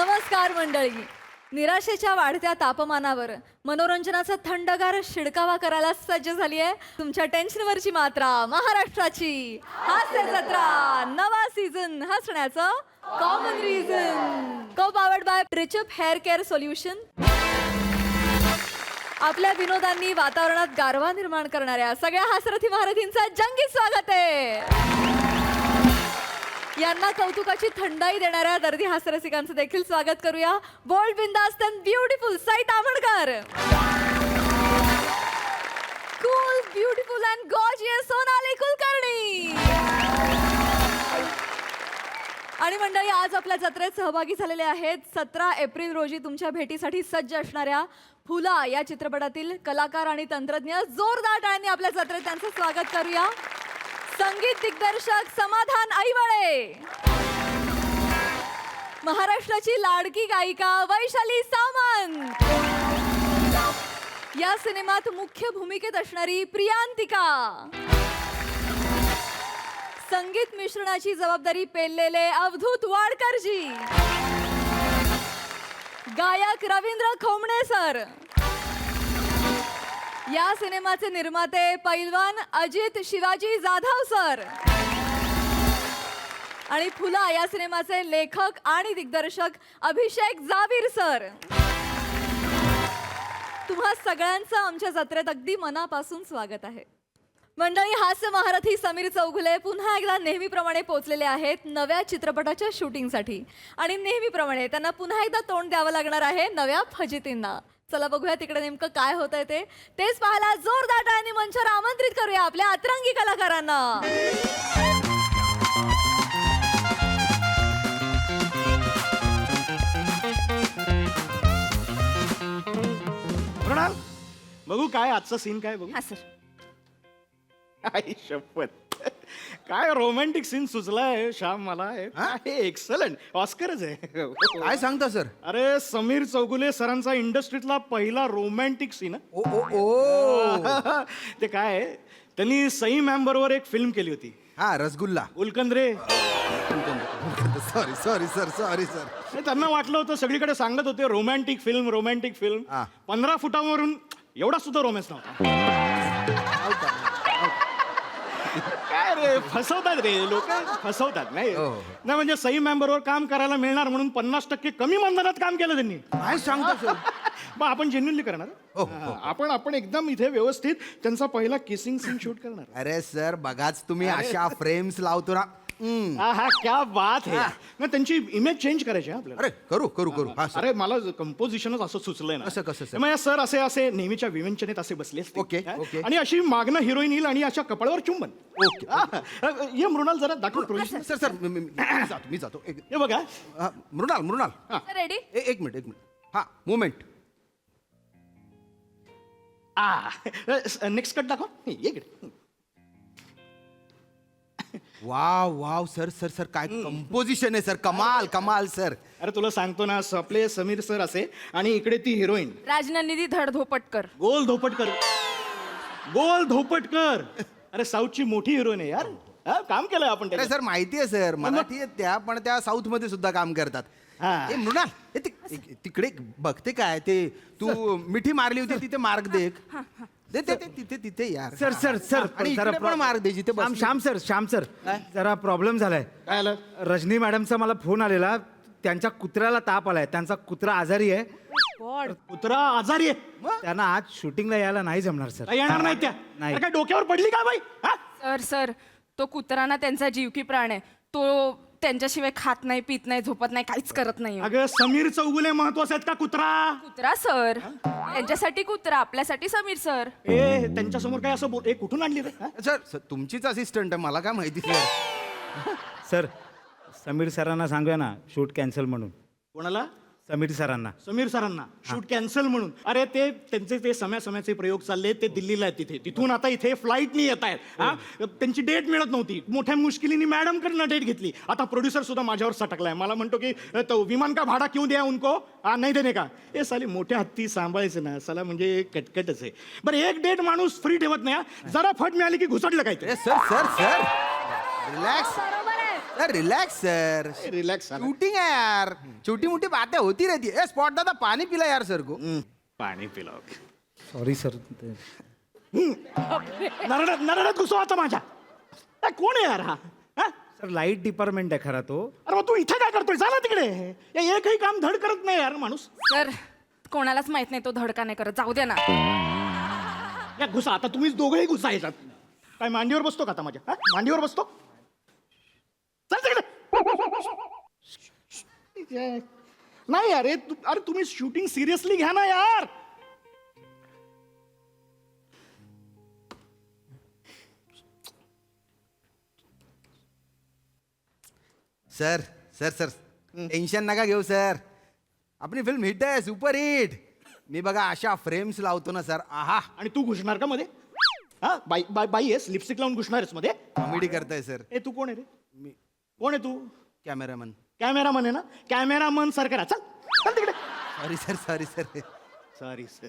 नमस्कार मंडळी. निराशेच्या वाढत्या तापमानावर मनोरंजनाचा थंडगार शिडकावा करायला सज्ज झाली आहे तुमच्या टेन्शनवरची मात्रा महाराष्ट्राची हास्य जत्रा. नवा सीझन हसण्याचं common reason. Co powered by Trichup hair care solution. आपल्या विनोदांनी वातावरणात गारवा निर्माण करणाऱ्या सगळ्या हास्यरथी महारथींचं जंगी स्वागत आहे. यांना कौतुकाची थंडाई देणाऱ्या दर्दी हास्यरसिकांचं देखील स्वागत करूया. बोल्ड, बिंदास्त and beautiful Sai Tamhankar. Cool, beautiful and gorgeous Sonali Kulkarni. आणि मंडळी, आज आपल्या जत्रेत सहभागी झालेले आहेत 17 एप्रिल रोजी तुमच्या भेटीसाठी सज्ज असणाऱ्या फुला या चित्रपटातील कलाकार आणि तंत्रज्ञ. जोरदार टाळ्यांनी आपल्या जत्रेत त्यांचं स्वागत करूया. संगीत दिग्दर्शक समाधान ऐवळे. महाराष्ट्राची लाडकी गायिका वैशाली सामंत. या सिनेमात मुख्य भूमिकेत असणारी प्रियांतिका. संगीत मिश्रणाची जबाबदारी पेललेले अवधूत वाडकरजी. गायक रवींद्र खोमणे सर. या सिनेमाचे निर्माते पैलवान अजित शिवाजी जाधव सर. आणि फुला या सिनेमाचे लेखक आणि दिग्दर्शक अभिषेक जावीर सर. तुम्हा सगळ्यांचं आमच्या जत्रेत अगदी मनापासून स्वागत आहे. मंडळी, हास्य महारथी समीर चौगुले पुन्हा एकदा नेहमीप्रमाणे पोहोचलेले आहेत नव्या चित्रपटाच्या शूटिंगसाठी. आणि नेहमीप्रमाणे त्यांना पुन्हा एकदा तोंड द्यावं लागणार आहे नव्या फजितींना. चला बघूया तिकडे नेमकं काय होत आहे तेच पाहायला जोरदार टाळ्यांनी मंचावर आमंत्रित करूया आपल्या अतरंगी कलाकारांना. मृणाल, बघू काय आजचा सीन काय बघू. हा सर. आई शपथ, काय रोमॅन्टिक सीन सुचलाय श्याम मला. एक्सलंट, ऑस्करच आहे. काय सांगता सर? अरे समीर चौगुले सरांचा इंडस्ट्रीतला पहिला रोमॅन्टिक सीन. ओ ओ ओ ते काय आहे, त्यांनी सई मॅम बरोबर एक फिल्म केली होती. हा, रसगुल्ला. उलकंद्रे. Sorry sorry sir, sorry sir. त्यांना वाटलं होतं, सगळीकडे सांगत होते रोमॅन्टिक फिल्म, रोमॅन्टिक फिल्म. हा. 15 फुटावरून एवढा सुद्धा रोमॅन्स नव्हता. काय रे, फसवतात रे लोक, फसवतात. नाही हो. नाही म्हणजे सई मॅम बरोबर काम करायला मिळणार म्हणून 50% कमी मानधनात काम केलं त्यांनी. काय सांगता सर? मग आपण जेन्युनली करणार. हो, हो. आपण एकदम इथे व्यवस्थित त्यांचा पहिला किसिंग सीन शूट करणार. अरे सर, बघाच तुम्ही अशा फ्रेम्स लावतो ना. हा, क्या बात आहे ना. त्यांची इमेज चेंज करायची आहे आपल्याला. अरे करू करू करू. हा सर. अरे मला कंपोजिशनच असं सुचलंय ना. कसं सर? मग सर असे असे नेहमीच्या विवंचनेत असे बसले असते. ओके, हा? ओके. आणि अशी मागणं हिरोईन येईल आणि अशा कपाळावर चुंबन. ओके, ये मृणाल जरा दाखव प्रोजेक्ट. सर सर, मी जातो. हे बघा. मृणाल मृणाल, रेडी. एक मिनिट. हा, मुवमेंट. नेक्स्ट कट दाखव. ये इकडे. Wow wow sir sir sir, काय कंपोजिशन आहे सर. कमाल कमाल सर. अरे तुला सांगतो ना, आपले समीर सर असे आणि इकडे ती हिरोईन राजनंदिनी धडधोपटकर. गोल धोपटकर. गोल धोपटकर. अरे साऊथची मोठी हिरोईन आहे यार. काम केलंय आपण अरे त्याच्यात. सर, माहिती आहे सर, मराठी आहेत त्या, पण त्या साऊथ मध्ये सुद्धा काम करतात. हा. ए मृणाल, तिकडे बघते काय ते, तू मिठी मारली होती तिथे मार्क दे. दे दे दे, तिथे तिथे यार. सर सर सर, आणि जरा इकडे पण मार्क दे जिथे बसले. श्याम सर, जरा प्रॉब्लेम झालाय. काय आलं? रजनी मॅडमचा मला फोन आलेला. त्यांच्या कुत्र्याला ताप आलाय. त्यांचा कुत्रा आजारी आहे. कुत्रा आजारी आहे. त्यांना आज शूटिंगला यायला नाही जमणार सर. काय येणार नाही त्या. नाही. अरे काय डोक्यावर पडली का बाई. हा? सर सर, तो कुत्रा ना त्यांचा जीव की प्राण आहे. तो त्यांच्याशिवाय खात नाही, पित नाही, झोपत नाही, काहीच करत नाही. अगं समीर चौगुले महत्वाचे आहेत का कुत्रा. कुत्रा सर, त्यांच्यासाठी कुत्रा, आपल्यासाठी समीर सर. ए त्यांच्यासमोर काय असं ए कुठून आणली रे. हा? सर तुमचीच असिस्टंट आहे, मला काय माहिती सर. सर, समीर सरांना सांगूया ना शूट कॅन्सल म्हणून. कोणाला. समीर सरांना. समीर सरांना शूट कॅन्सल म्हणून. अरे ते त्यांचे ते समयाचे प्रयोग चालले. ते दिल्लीला आहेत तिथे. तिथून आता इथे फ्लाईटनी येत आहेत. हा, त्यांची डेट मिळत नव्हती. मोठ्या मुश्किलीने मॅडमकडनं डेट घेतली. आता प्रोड्युसर सुद्धा माझ्यावर सटकलाय. मला म्हणतो की तो विमान का भाडा क्यों द्या उनको, नाही देणे का. हे साली मोठ्या हत्ती सांभाळायचं ना साला, म्हणजे कटकटच आहे. बरं एक डेट माणूस फ्री ठेवत नाही. जरा फट मिळाली की घुसडलं काय ते. Sir sir sir, relax. Relax sir, relax shooting है यार, छोटी मोटी बातें होती रहती है. स्पॉट दादा पानी पिला यार सर को. पाणी पिला सॉरी सर. नरडत घुसो आता माझ्या. कोण आहे यार हा? सर लाईट डिपार्टमेंट आहे खरा तो. अरे मग तू इथे काय करतोय? जा ना तिकडे. एकही काम धड करत नाही यार माणूस. सर कोणालाच माहित नाही तो धडका नाही करत, जाऊ द्या ना. या घुसा आता, तुम्हीच दोघंही घुसा याच्यात. काय मांडीवर बसतो का आता माझ्या? मांडीवर बसतो? चल तिकडे. नाही अरे अरे तुम्ही शूटिंग सिरियसली घ्या ना यार. सर सर सर टेन्शन नका घेऊ सर, आपली फिल्म हिट आहे, सुपर हिट. मी बघा अशा फ्रेम्स लावतो ना सर. आहा, आणि तू घुसणार का मध्ये? हा बाई बाई बाई आहेस, लिपस्टिक लावून घुसणारच मध्ये? कॉमेडी करताय सर. ए तू कोण आहे रे? कोण आहे तू? कॅमेरामन. कॅमेरामन आहे ना? कॅमेरामन सर करा. चल चल तिकडे. Sorry sir, sorry sir. Sorry sir.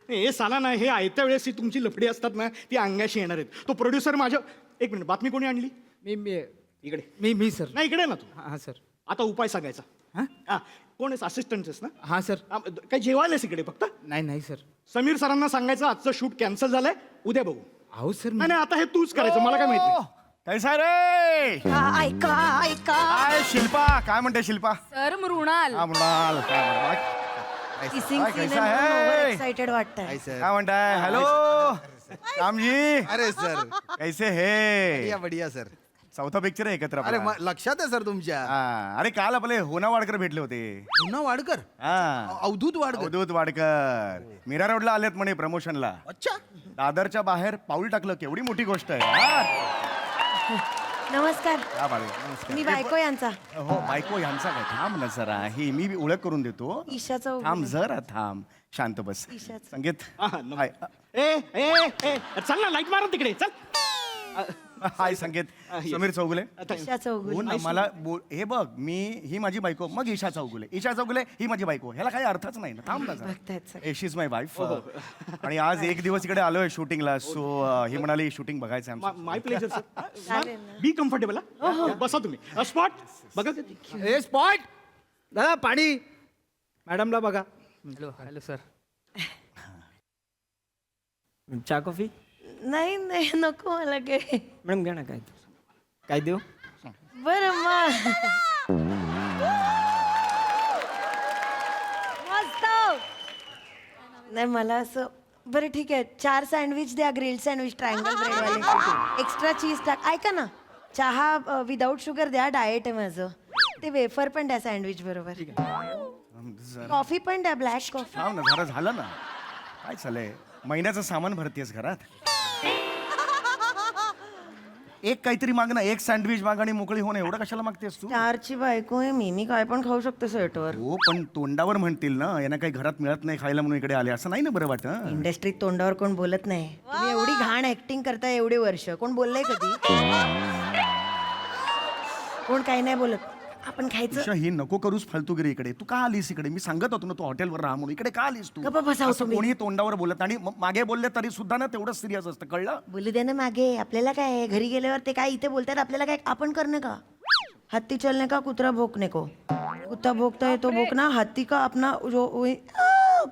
हे साला ना, हे आयत्या वेळेस ही तुमची लफडी असतात ना, ती अंगाशी येणार आहेत. तो प्रोड्युसर माझ्या. एक मिनिट, बातमी कोणी आणली? मी इकडे. मी सर. नाही इकडे ना तू. हां सर. आता उपाय सांगायचा. हा कोण आहेस? असिस्टंट आहेस ना? हां सर. काय जेवायलास इकडे फक्त? नाही सर. समीर सरांना सांगायचं आजचं शूट कॅन्सल झालंय, उद्या बघू. अहो सर नाही नाही, आता हे तूच करायचं, मला काय माहिती. कैसा रे? ऐका ऐका. काय शिल्पा, काय म्हणते शिल्पा? सर मृणाल. हा मृणाल, काय म्हणताय? किसिंग काय सीन कैसा आहे है? एक्साइटेड वाटतंय. Hi sir. काय म्हणताय? हॅलो रामजी, अरे सर, कैसे हे? बढिया बढिया सर. चौथा पिक्चर आहे एकत्र अरे आपला. लक्षात आहे सर तुमच्या. हा, अरे काल आपले होना वाडकर भेटले होते. पुन्हा वाडकर, हा, अवधूत वाडकर. अवधूत वाडकर मीरा रोडला आलेत म्हणे प्रमोशनला. अच्छा. दादरच्या बाहेर पाऊल टाकलं, केवढी मोठी गोष्ट आहे. हा. नमस्कार, हा, बाळे, नमस्कार. मी बायको यांचा हो बायको यांचा काय? थांब ना जरा, ही मी ओळख करून देतो. ईशा चौगुले. थांब जरा, थांब, शांत बस. ईशाचं. संगीत. हा, नमस्कार. हाय. ए ए ए चल ना, लाईट मारा तिकडे. चल. हाय संकेत. समीर चौगुले. ईशा चौगुले. हो ना, मला हे बघ, ही माझी बायको, मग ईशा चौगुले. ईशा चौगुले ही माझी बायको. ह्याला काही अर्थच नाही ना. थांब ना बघतायत सर. जरा. शी इज माय वाईफ. आणि आज एक दिवस इकडे आलोय शूटिंगला, सो ही म्हणाली शूटिंग बघायचं आहे आमचं. माय प्लेजर चालेल सर. ना. Be comfortable. बसा तुम्ही. स्पॉट बघा. हे स्पॉट दादा पाणी. मॅडमला बघा. Hello sir. चहा कॉफी नाही नाही नको मला काय. मॅडम घ्या ना. काय देऊ? बरं मग मस्त. नाही मला असं, बरं ठीक आहे, 4 सँडविच द्या, ग्रिल्ड सँडविच, ट्रायंगल ब्रेडवाले, एक्स्ट्रा चीज टाक. ऐका ना, चहा विदाऊट शुगर द्या, डाएट आहे माझं. ते वेफर पण द्या सँडविच बरोबर. कॉफी पण द्या, ब्लॅक कॉफी. थांब ना जरा, झालं ना. काय चाललंय? महिन्याचं सामान भरतेस घरात. एक काहीतरी माग ना, एक सँडविच माग आणि मोकळी होणं. एवढं कशाला मागतेस तू? 4ची बायको आहे मी काय पण खाऊ शकते सेटवर. हो पण तोंडावर म्हणतील ना, यांना काही घरात मिळत नाही खायला म्हणून इकडे आले, असं नाही ना बरं वाटत. इंडस्ट्रीत तोंडावर कोण बोलत नाही. तुम्ही एवढी घाण ऍक्टिंग करताय एवढे वर्ष, कोण बोललंय कधी? कोण काही नाही बोलत. आपण खायचं. ईशा, ही नको करूस फालतूगिरी इकडे. तू का आलीस इकडे? मी सांगत होतो ना तू हॉटेलवर राहा म्हणून. इकडे का आलीस तू? गप्प बसावं असं तुम्ही. कोणी तोंडावर बोलत आणि मागे बोलले तरी सुद्धा ना तेवढं सिरियस असतं, कळलं? बोलू दे ना मागे, आपल्याला काय आहे? घरी गेल्यावर ते काय इथे बोलतात, आपल्याला काय? आपण करणे का? हत्ती चलने का कुत्रा भोंकने को. कुत्ता भोंकता है तो भोंकना, हत्ती का अपना जो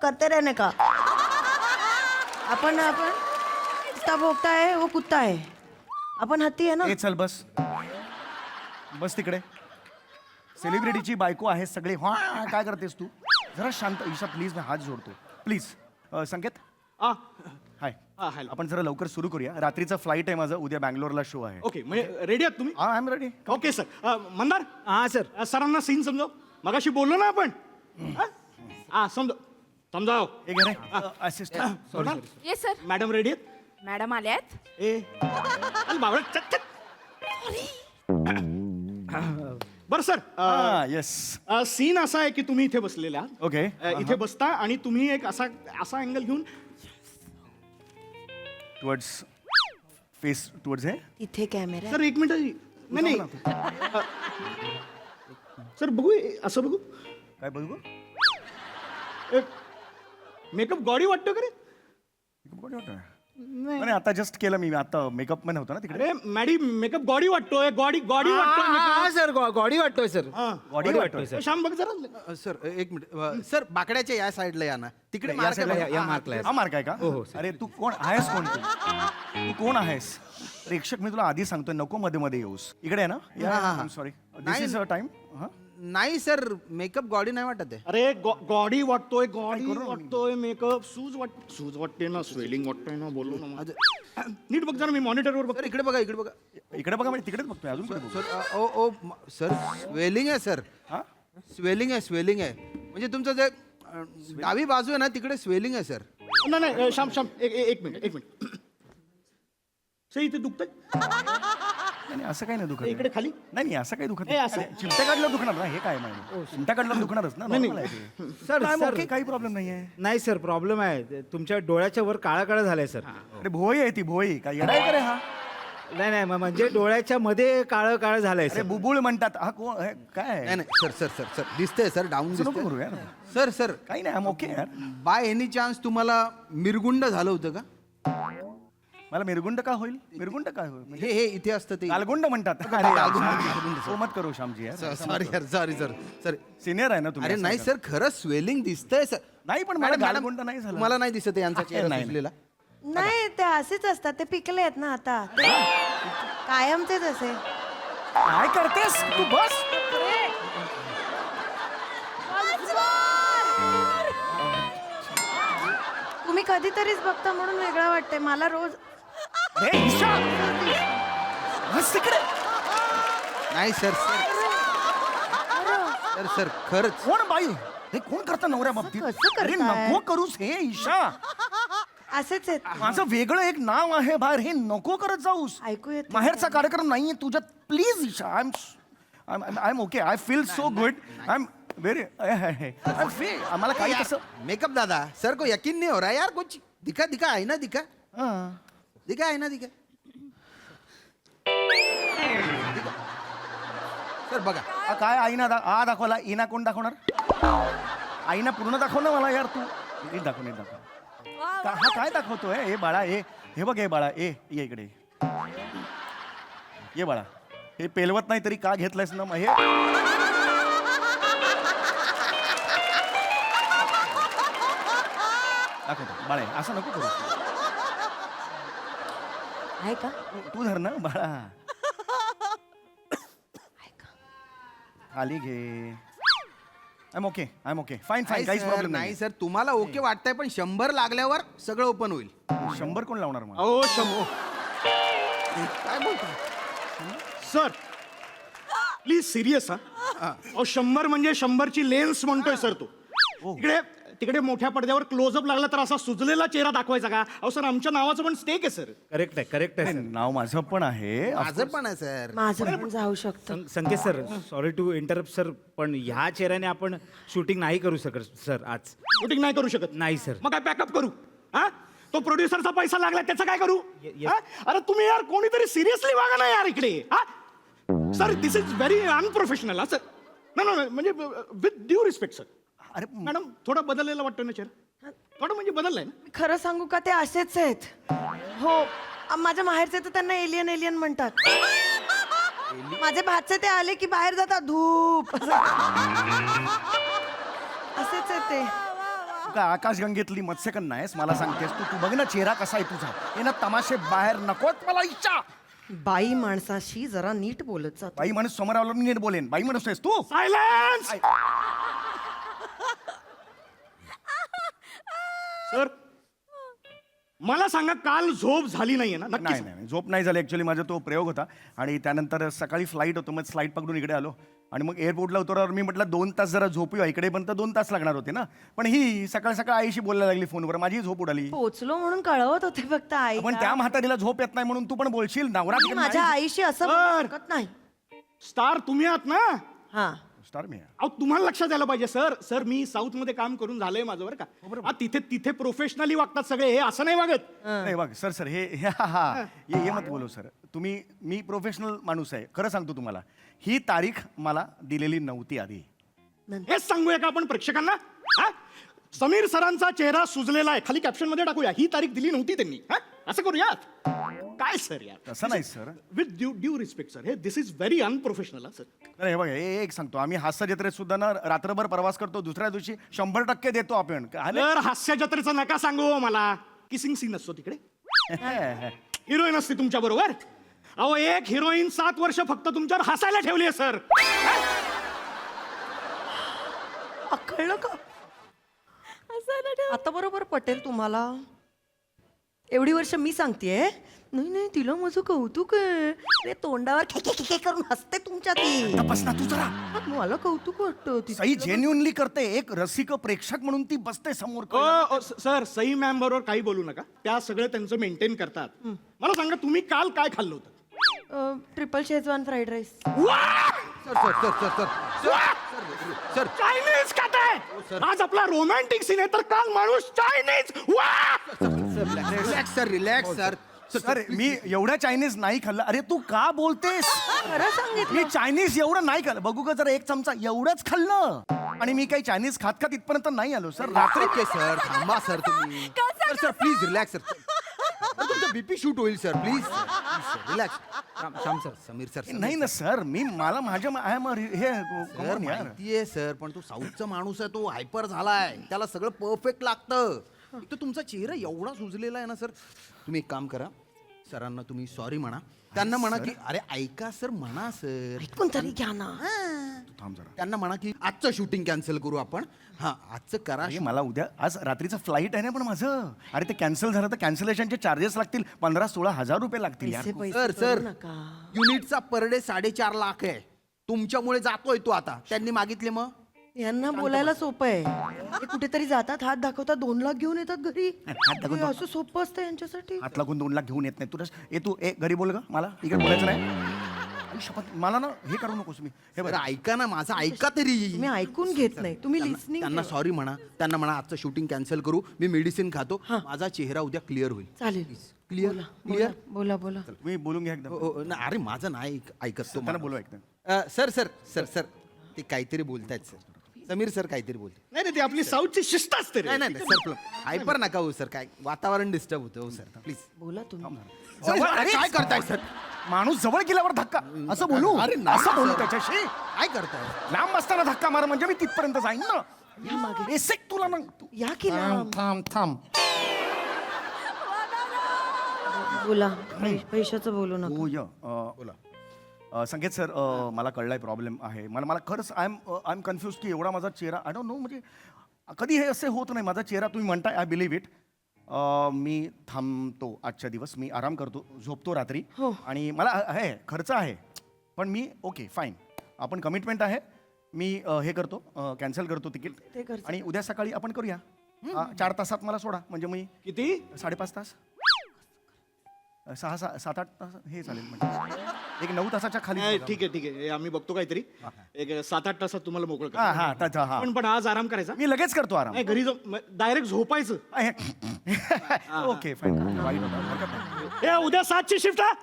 करते रहने का. आपण कुत्ता भोंकता है वो कुत्ता है, आपण हत्ती आहे ना. ए चल बस, बस तिकडे. सेलिब्रिटीची बायको आहे सगळे. हा काय करतेस तू? जरा शांत. ईशा प्लीज, मी हात जोडतो प्लीज. Sanket high. हॅलो. आपण जरा लवकर सुरू करूया. रात्रीचा फ्लाईट आहे माझं, उद्या बँगलोरला शो आहे. ओके, म्हणजे रेडी आहात तुम्ही? हा I am ready. Okay sir. Mandar. हां सर. सरांना सीन समजाव. मगाशी बोललो ना आपण. हा समजाव. हे घे रे assistant. Yes sir. Madam ready आहेत? मॅडम आल्यात. ए अरे बाबा, चल चल. बरं सर, येस. सीन असा आहे की तुम्ही इथे बसलेले आहात. ओके. इथे बसता आणि तुम्ही एक असा अँगल घेऊन टुवर्ड्स फेस टुवर्ड्स हे. इथे कॅमेरा. सर एक मिनिट. नाही सर, बघू असं बघू. काय बघू? मेकअप गॉडी वाटतं का रे? नाही आता जस्ट केलं मी आता मेकअप मॅन होतो ना तिकडे अरे मॅडी मेकअप गॉडी वाटतोय गॉडी वाटतोय हा सर गॉडी वाटतोय सर बॉडी वाटतोय सर श्याम बघ जरा सर एक मिनिट सर बाकड्याच्या या साईडला या ना तिकडे या मार्क साईडला आहे या बघा. मार्कला हा मार्क आहे का हो, सर. अरे तू कोण आहेस कोण तू कोण आहेस प्रेक्षक मी तुला आधी सांगतोय नको मध्ये मध्ये येऊस इकडे आहे ना या सॉरी दिस नाही. इज टाइम नाही सर मेकअप गॉडी नाही वाटत आहे अरे गॉडी वाटतोय मेकअप सूज वाटते ना स्वेलिंग वाटतोय ना बोललो ना माझं नीट बघ जरा मी मॉनिटरवर बघ सर इकडे बघा इकडे बघा म्हणजे तिकडेच बघतोय अजून कुठे बघू? सर ओ सर स्वेलिंग आहे सर हा स्वेलिंग आहे म्हणजे तुमचं जे डावी बाजू आहे ना तिकडे स्वेलिंग आहे सर नाही श्याम एक मिनिट सर इथे दुखतंय नाही, असं काही नाही दुखत इकडे खाली नाही असं काही दुखत हे असं. नाही चिमटा काढलं दुखणार ना हे काय माहिती चिमटा काढलं दुखणारच ना normal आहे ते. सर नाही, सर okay, काही प्रॉब्लेम नाहीये नाही सर प्रॉब्लेम आहे तुमच्या डोळ्याच्या वर काळा झालाय सर अरे भोई आहे ती भोई काय येडाय करे हा नाही म्हणजे डोळ्याच्या मध्ये काळं झालंय अरे सर बुबुळ म्हणतात हा कोण हे काय नाही सर दिसतंय सर डाऊन असं नको करू दिसतंय यार सर काही नाही ओके यार बाय एनी चान्स तुम्हाला मिरगुंड झालं होतं का मला मिरगुंड का होईल मिरगुंड काय होईल म्हणजे हे इथे असतं ते गालगुंड म्हणतात सो मत करू श्यामजी यार सॉरी सर सिनियर आहे ना तुम्ही अरे असं नाही नका. सर खरंच स्वेलिंग दिसतंय सर नाही पण मला मॅडम, गालगुंड नाही झाला तुम्हाला नाही दिसत आहे यांचा चेहरा नाही. सुजलेला? नाही ते असेच असतात ते पिकले आहेत ना आता ते कायमचेच असे काय करतेस तू बस तुम्ही कधीतरीच बघता म्हणून वेगळं वाटतंय मला रोज हे ईशा बस तिकडे नाही सर खरंच कोण बाई हे कोण करतं नवऱ्या बाबतीत कसं अरे करताय? नको करूस हे ईशा असेच आहेत माझं वेगळं एक नाव आहे बाहेर हे नको करत जाऊस ऐकू येत नाही. माहेरचा कार्यक्रम नाहीये तुझ्यात please Isha I am okay I feel so good I am very आम्हाला काही तसं मेकअप दादा सर को यकीन नहीं हो रहा यार कुछ दिखा आईना दिखा हां. दिखा आईना दिखा सर बघा आ, काय आईना दाखवला इना कोण दाखवणार आईना पूर्ण दाखव ना मला यार तू नीट दाखव हा काय दाखवतोय हे बाळा हे बघ हे बाळा ये इकडे ये बाळा हे पेलवत नाही तरी का घेतलंयस ना मग हे दाखवतो बाळे असं नको करू आहे का तू धर ना बाळा खाली घे आय एम ओके फाईन काहीच प्रॉब्लेम नाही नाही सर तुम्हाला ओके वाटतंय पण 100 लागल्यावर सगळं ओपन होईल 100 कोण लावणार मग अहो शंभो काय बोलता सर प्लीज सिरियस हा अहो 100 म्हणजे 100ची लेन्स म्हणतोय सर तो तिकडे मोठ्या पडद्यावर क्लोजअप लागला तर असा सुजलेला चेहरा दाखवायचा का अहो सर आमच्या नावाचं पण स्टेक आहे सर करेक्ट आहे नाव माझं पण आहे माझं पण आहे सर माझं पण जाऊ शकतं Sanket sir sorry to interrupt sir पण ह्या चेहऱ्याने आपण शूटिंग नाही करू शकत सर आज शूटिंग नाही करू शकत नाही सर मग काय पॅकअप करू हा तो प्रोड्युसरचा पैसा लागला त्याचं काय करू yes. हा? अरे तुम्ही यार कोणीतरी सिरियसली वागा ना यार इकडे हा sir this is very unprofessional हा सर नाही म्हणजे विथ ड्यू रिस्पेक्ट सर अरे मॅडम थोडा बदललेला वाटतो ना चेहरा थोडं म्हणजे बदललाय ना खरं सांगू का ते असेच आहेत हो माझ्या माहेरचे तर त्यांना एलियन म्हणतात माझे भाचे ते आले की बाहेर जातात धूप असं. असेच आहे ते तू काय आकाशगंगेतली मत्स्यकन्या आहेस मला सांगतेस तू बघ ना चेहरा कसा आहे तुझा हे ना तमाशे बाहेर नकोत मला इच्छा बाई माणसाशी जरा नीट बोलत जात बाई माणूस समोर आलो मी नीट बोलेन बाई माणूस आहेस तू सायलेन्स सर मला सांगा काल झोप झाली नाहीये ना नक्की नाही झोप नाही झाली ऍक्च्युली माझा तो प्रयोग होता आणि त्यानंतर सकाळी फ्लाईट होतो मग फ्लाईट पकडून इकडे आलो आणि मग एअरपोर्टला उतरल्यावर मी म्हटलं 2 तास जरा झोपूया इकडे पण तर 2 तास लागणार होते ना पण ही सकाळ आईशी बोलायला लागली फोनवर माझी झोप उडाली पोचलो म्हणून कळवत होते फक्त आई पण त्या म्हातारीला झोप येत नाही म्हणून तू पण बोलशील नवरा मी माझ्या आईशी असं बोलू शकत नाही स्टार तुम्ही आहात ना हा स्टार मी आहे. अहो तुम्हाला लक्षात यायला पाहिजे सर मी साऊथ मध्ये काम करून झालंय माझं बरं का तिथे प्रोफेशनली वागतात सगळे हे असं नाही वागत नाही बघ सर हे मत बोलू सर मी प्रोफेशनल माणूस आहे खरं सांगतो तुम्हाला ही तारीख मला दिलेली नव्हती आधी हेच सांगूया का आपण प्रेक्षकांना हा? समीर सरांचा चेहरा सुजलेला आहे खाली कॅप्शन मध्ये टाकूया ही तारीख दिली नव्हती त्यांनी हा असं करूयात काय सर यार तसं नाही sir. With due respect sir हे दिस इज व्हेरी अनप्रोफेशनल सर. अरे हे बघा एक सांगतो, आम्ही हास्य जत्रेत सुद्धा ना रात्रभर प्रवास करतो, दुसऱ्या दिवशी 100% देतो आपण. तर हास्य जत्रेचं नका सांगू हो मला. किसिंग सीन असतो तिकडे, हिरोईन असते तुमच्या बरोबर. अहो एक हिरोईन 7 वर्ष फक्त तुमच्यावर हसायला ठेवली आहे सर. कळलं का? हसायला ठेव. आता बरोबर पटेल तुम्हाला. एवढी वर्ष मी सांगतेय. नाही नाही, तिला माझं कौतुक आहे. ते तोंडावर खेके करून हसते तुमच्या ती. बस ना तू जरा. मला कौतुक वाटतं ती. सई जेन्युनली करते, एक रसिक प्रेक्षक म्हणून ती बसते समोर. सर सई मॅम बरोबर काही बोलू नका. त्या सगळं त्यांचं मेंटेन करतात. मला सांगा तुम्ही काल काय खाल्लं होतं? Triple Schezwan fried rice. Sir sir sir sir sir sir Chinese खाताय. आज आपला रोमॅन्टिक सीन आहे तर काल माणूस Chinese. Relax sir relax sir. Sir मी एवढा चायनीज नाही खाल्लं. अरे तू का बोलतेस? खरं सांगितलं. मी चायनीज एवढं नाही खाल्लं. बघू का जरा, एक चमचा एवढंच खाल्लं. आणि मी काही चायनीज खात खात इथपर्यंत नाही आलो सर. रात्री ओके सर थांबा सर तुम्ही. Sir sir please relax sir. तुमचं बीपी शूट होईल sir please. Relax. Sham sir. Sameer sir नाही ना सर, मी मला माझ्या आय एम हे सर come on यार. माहितीये सर, पण तो साऊथचा माणूस आहे, तो हायपर झालाय, त्याला सगळं परफेक्ट लागतं. एक तर तुमचा चेहरा एवढा सुजलेला आहे ना सर. तुम्ही एक काम करा, सरांना तुम्ही सॉरी म्हणा. त्यांना म्हणा की अरे ऐका सर, म्हणा सर. ऐकून तरी घ्या ना. तू थांब जरा. त्यांना म्हणा की आजचं शूटिंग कॅन्सल करू आपण. हा आजचं करा. अरे मला उद्या, आज रात्रीचं फ्लाईट आहे ना पण माझं. अरे ते कॅन्सल झालं तर कॅन्सलेशनचे चार्जेस लागतील. 15-16 हजार रुपये लागतील यार. पैसे सर पैसे सर करू नका. युनिटचा पर डे 4.5 लाख आहे. तुमच्यामुळे जातोय तो आता. त्यांनी मागितले मग यांना बोलायला सोपं आहे. ते कुठेतरी जातात, हात दाखवतात, 2 लाख घेऊन येतात घरी. हात दाखवून हे असं सोपं असतं यांच्यासाठी. हात लागून 2 लाख घेऊन येत नाही. तू घरी बोल ग, मला इकडे बोलायचं नाही. आणि शपथ मला ना हे करू नकोस. मी हे बरं बरं ऐका ना माझं, ऐका तरी. तुम्ही ऐकून घेत नाही. तुम्ही लिस्निंग. त्यांना सॉरी म्हणा. त्यांना म्हणा आजचं शूटिंग कॅन्सल करू, मी मेडिसिन खातो, माझा चेहरा उद्या क्लिअर होईल. चालेल. Clear clear. बोला बोला. मी बोलून घ्या एकदम. अरे माझं नाही ऐकत तो. त्यांना बोलवा एकदम. सर सर सर सर ते काहीतरी बोलतायत सर. समीर सर काहीतरी बोलतात. नाही नाही, ती आपली साऊथची शिस्त असते रे. नाही नाही सर हायपर नका हो सर. काय वातावरण डिस्टर्ब होतं हो सर प्लीज. बोला तुम्ही. जवळ अरे काय करताय सर? माणूस जवळ गेल्यावर धक्का असं बोलू? अरे नाही असं बोलू सर. त्याच्याशी? काय करताय? लांब असताना धक्का मार म्हणजे मी तिथपर्यंत जाईन ना. या मागे. बेसिक तुला ना. या की ना. थांब थांब. बोला. पैशाचं बोलू नका. हो य बोला. संकेत सर, मला कळलाय प्रॉब्लेम आहे. मला खरंच आय एम कन्फ्युज की एवढा माझा चेहरा, आय डोंट नो, म्हणजे कधी हे असे होत नाही. माझा चेहरा तुम्ही म्हणताय, आय बिलीव्ह इट. मी थांबतो आजच्या दिवस. मी आराम करतो, झोपतो रात्री. आणि मला आहे खर्च आहे, पण मी ओके फाईन. आपण कमिटमेंट आहे. मी हे करतो, कॅन्सल करतो ते तिकीट. खर्च. आणि उद्या सकाळी आपण करूया. 4 तासात मला सोडा, म्हणजे मी किती? 5.5 तास, 7-8 तास हे चालेल. म्हणजे एक 9 तासाच्या खाली. ठीक आहे हे आम्ही बघतो काहीतरी. एक 7-8 तासात तुम्हाला मोकळं हा करू. हा ता- हा पण आज आराम करायचा. मी लगेच करतो आराम. नाही घरी जाऊन डायरेक्ट झोपायचं. Okay fine. वाईट होतं, हरकत नाही. हे उद्या 7ची शिफ्ट आहे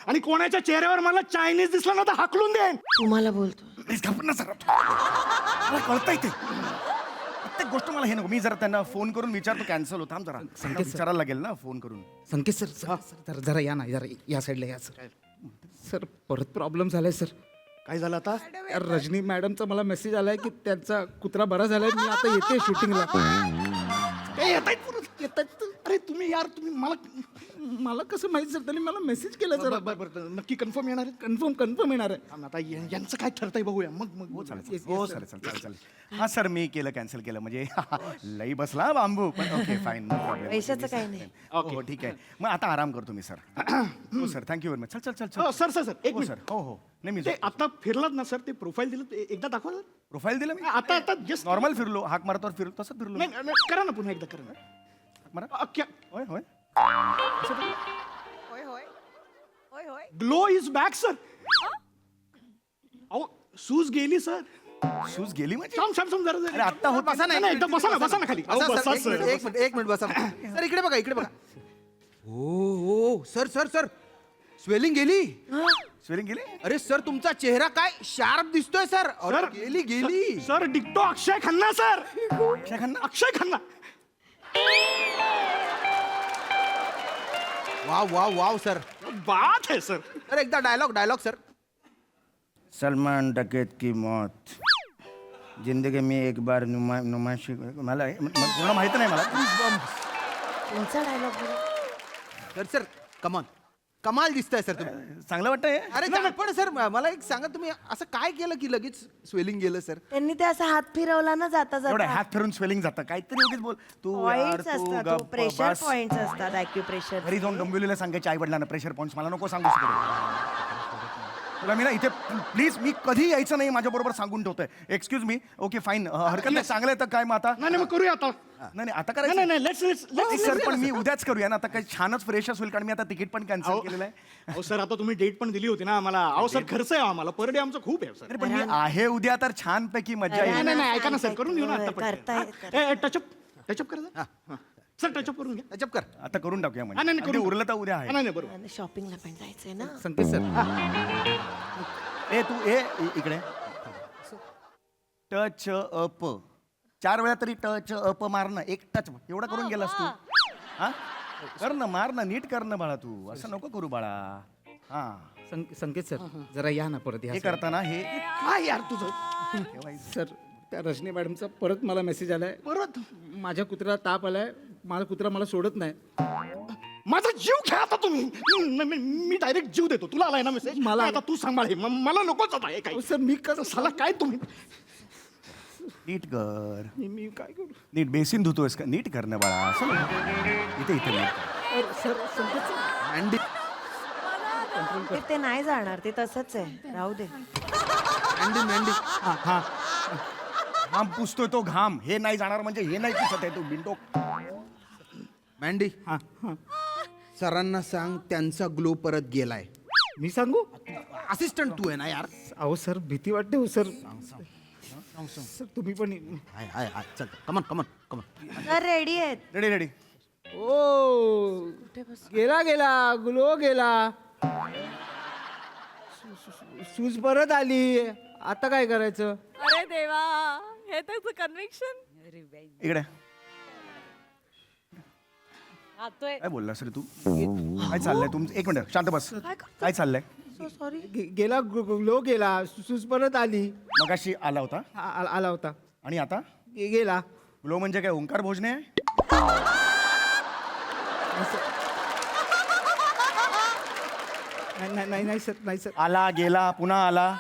आणि कोणाच्या चेहऱ्यावर मला चायनीज दिसलं ना तर हाकलून देईन. तुम्हाला बोलतो. प्लीज गप्प ना जरा. मला कळतंय ते प्रत्येक गोष्ट. मला हे नको. मी जरा त्यांना फोन करून विचारतो कॅन्सल होतं. जरा त्यांना विचारायला लागेल ना फोन करून. संकेत सर सर जरा या ना, जरा या साईडला या सर. सर परत प्रॉब्लेम झालाय सर. काय झालं आता? यार, रजनी मॅडमचा मला मेसेज आलाय की त्यांचा कुत्रा बरा झालाय. मी आता येते शूटिंगला. काय येतायत? अरे तुम्ही यार मला कसं माहित सर? त्यांनी मला मेसेज केला सर. बरं नक्की कन्फर्म येणार आहे? कन्फर्म येणार आहे. थांब आता यांचं काय ठरतंय बघूया. मग हो चालेल. हा सर, मी केलं, कॅन्सल केलं. म्हणजे लई बसला बांबू, पण ओके फाईन, नो प्रॉब्लेम. पैशाचं काही नाही. हो ठीक आहे. मग आता आराम करतो मी सर. हो सर, थँक्यू व्हेरी मच. चल सर एक हो मिनिट. सर. हो नाही मी ते आता फिरलात ना सर, ते प्रोफाईल दिलं ते एकदा दाखवा सर. प्रोफाईल दिलं मी. आता जस्ट नॉर्मल फिरलो, हाक मारतो फिरलो, तसं फिरलो. नाही करा ना, पुन्हा एकदा करा ना. मारा. क्या होय होय. Glow is back sir. अहो सूज गेली सर. शूज गेली म्हणजे? थांब जरा अरे आत्ता होत बसा ना, नाही, एकदा बसा ना खाली. अहो, बसा सर. एक मिनिट बसा. सर इकडे बघा. हो सर सर सर स्वेलिंग गेली. स्वेलिंग गेली. अरे सर तुमचा चेहरा काय शार्प दिसतोय सर. सर गेली. सर डिक्टो Akshaye Khanna sir. Akshaye Khanna. Wow wow wow sir. बात है सर. सर एकदा डायलॉग सर. सलमान डकैत की मौत जिंदगी में एक बार नुमाइशी मला पूर्ण माहिती नाही मला. तुमचा डायलॉग सर कमाल दिसतंय सर तुम्ही. चांगलं वाटतंय. अरे पण सर मला एक सांगा, तुम्ही असं काय केलं की लगेच स्वेलिंग गेलं सर? त्यांनी ते असा हात फिरवला ना जाता एवढं जाता. हात फिरून स्वेलिंग जातं काहीतरी उगीच बोल तू यार, पॉइंट्स तू असतात गप्प प्रेशर बस. पॉइंट्स असतात ॲक्युप्रेशर. घरी जाऊन डोंबिवलीला सांगायचे आई वडिलांना प्रेशर पॉईंट्स मला नको सांगू शकतो. तुला मी ना इथे प्लीज मी कधी यायचं नाही माझ्या बरोबर सांगून ठेवतोय. Excuse me. ओके फाईन हरकत नाही. चांगलं आहे तर काय मग आता. नाही मग करूया आता. नाही आता नाही करायचं. नाही लेट्स सर पण मी उद्याच करूया ना आता काही छानच फ्रेशच होईल कारण मी आता तिकीट पण कॅन्सल केलेलं आहे. अहो सर आता तुम्ही डेट पण दिली होती ना आम्हाला. अहो सर खर्च आहे आम्हाला पर डे आमचं खूप आहे सर. अरे पण मी आहे उद्या तर छानपैकी मजा नाही येईल. नाही नाही ऐका ना सर करून घेऊ ना आता करताय. टचअप करा सर. टचअप करून घ्या. अजब कर. आता करून टाकूया नाही, नाही, म्हणजे करून उरलं तर उद्या आहे. नाही नाही बरोबर. शॉपिंगला पण जायचंय ना. संकेत सर ए तू इकडे टच अप 4 वेळा तरी टच अप मारणं एक टच एवढं करून गेलास तू. हा कर ना मार ना नीट कर ना बाळा तू असं नको करू बाळा. हा संकेत सर जरा या ना परत या हे सर. करताना हे काय यार तुझं सर त्या रजनी मॅडमचा परत मला मेसेज आलाय. परत माझ्या कुत्र्याला ताप आलाय. माझा कुत्रा मला सोडत नाही. माझा जीव घ्या आता तुम्ही. मी डायरेक्ट जीव देतो. तुला आलाय ना मेसेज. मला आता तू सांभाळ हे. मला नकोच आता हे काही. सर मी कसं साला काय तुम्ही नीट कर. मी काय करू नीट बेसिन धुतोयस का नीट कर ना बाळा असं नको. इथे नीट कर. सर संकेत सर अँडी ते नाही जाणार ते तसंच आहे राहू दे. मँडी घाम पुसतोय तो घाम हे नाही जाणार म्हणजे हे नाही पुसत आहे तू बिंडो. मँडी सरांना सांग त्यांचा ग्लो परत गेलाय. मी सांगू. असिस्टंट तू आहे ना यार. अहो सर भीती वाटते हो सर. सर तुम्ही पण हाय चल कमन. सर रेडी आहेत. रेडी ओ गेला ग्लो गेला. सूज परत आली. आता काय करायचं. अरे देवा हे त्याचं कन्व्हिक्शन. इकडे खातोय. काय बोललास रे तू. काय चाललंय तुमचं. एक मिनिट शांत बस. काय चाललंय. So sorry. गेला ग्लो गेला. सूज परत आली. मगाशी आला होता आला होता आणि आता गेला. ग्लो म्हणजे काय ओंकार भोजने आहे. नाही सर नाही सर. आला गेला पुन्हा आला.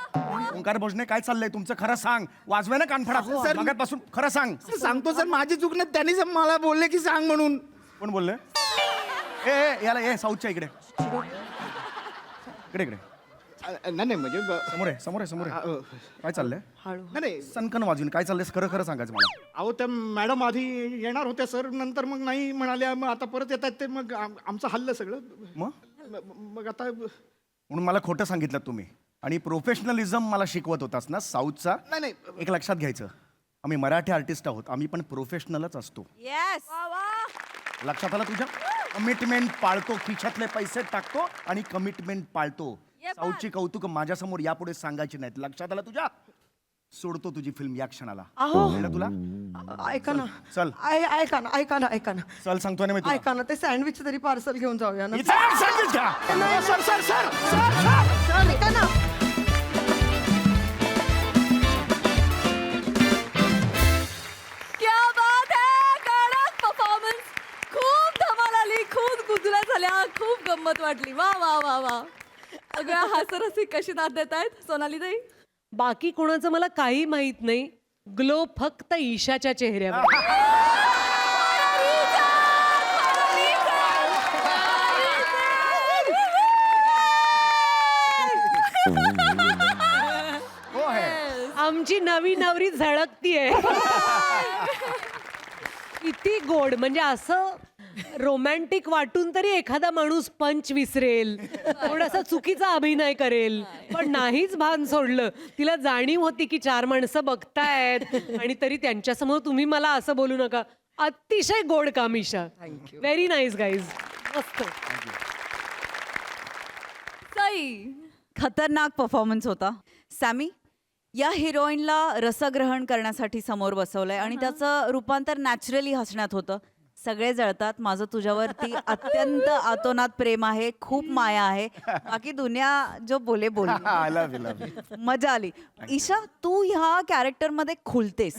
ओंकार भोजने काय चाललंय तुमचं खरं सांग. वाजवे ना कानफडा सर, मगापासून खरं सांग. सांगतो सर माझी चूक नाही. त्यांनीच मला बोलले की सांग म्हणून. कोण बोलले. ए याला साऊथच्या इकडे इकडे नाही म्हणजे समोर आहे काय चाललंय. हळू. नाही सनकन वाजून काय चाललंय खरं सांगायचं मला. अहो त्या मॅडम आधी येणार होत्या सर. नंतर मग नाही म्हणाल्या. मग आता परत येतात ते. मग आमचं हल्लं सगळं. मग आता म्हणून मला खोटं सांगितलं तुम्ही आणि प्रोफेशनलिझम मला शिकवत होतास ना साऊथचा. नाही एक लक्षात घ्यायचं आम्ही मराठी आर्टिस्ट आहोत. आम्ही पण प्रोफेशनलच असतो. येस. लक्षात आलं तुझ्या. कमिटमेंट पाळतो. खिशातले पैसे टाकतो आणि कमिटमेंट पाळतो. साऊथची कौतुक माझ्यासमोर यापुढे सांगायची नाहीत. लक्षात आलं तुझ्या. सोडतो तुझी फिल्म या क्षणाला. अहो कळलं तुला. ऐका ना. चल ऐका ना चल सांगतोय ना मी तुला. ऐका ना ते सँडविच तरी पार्सल घेऊन जाऊया ना. इथे आण sandwich घ्या. ऐका ना. क्या बात है. कडक परफॉर्मन्स. खूप धमाल आली. खूप गुजऱ्या झाल्या. खूप गंमत वाटली. वा वा वा वा. अगं हास्यरसिक कशी दाद देत आहेत सोनाली ताई. बाकी कोणाचं मला काही माहित नाही. ग्लो फक्त ईशाच्या चेहऱ्यावर. हो आहे. आमची नवी नवरी झळकतीये. किती गोड म्हणजे असं रोमॅन्टिक वाटून तरी एखादा माणूस पंच विसरेल. थोडासा चुकीचा अभिनय करेल पण नाहीच भान सोडलं. तिला जाणीव होती की 4 माणसं बघतायत आणि तरी त्यांच्यासमोर तुम्ही मला असं बोलू नका. अतिशय गोड काम ईशा. Very nice guys. मस्त. ताई खतरनाक परफॉर्मन्स होता. सॅमी या हिरोईनला रसग्रहण करण्यासाठी समोर बसवलंय आणि त्याचं रूपांतर नॅचरली हसण्यात होतं. सगळे जळतात. माझं तुझ्यावरती अत्यंत अतोनात प्रेम आहे, खूप माया आहे. बाकी दुनिया जो बोले बोले. I love you love you. मजा आली. ईशा, तू ह्या कॅरेक्टर मध्ये खुलतेस.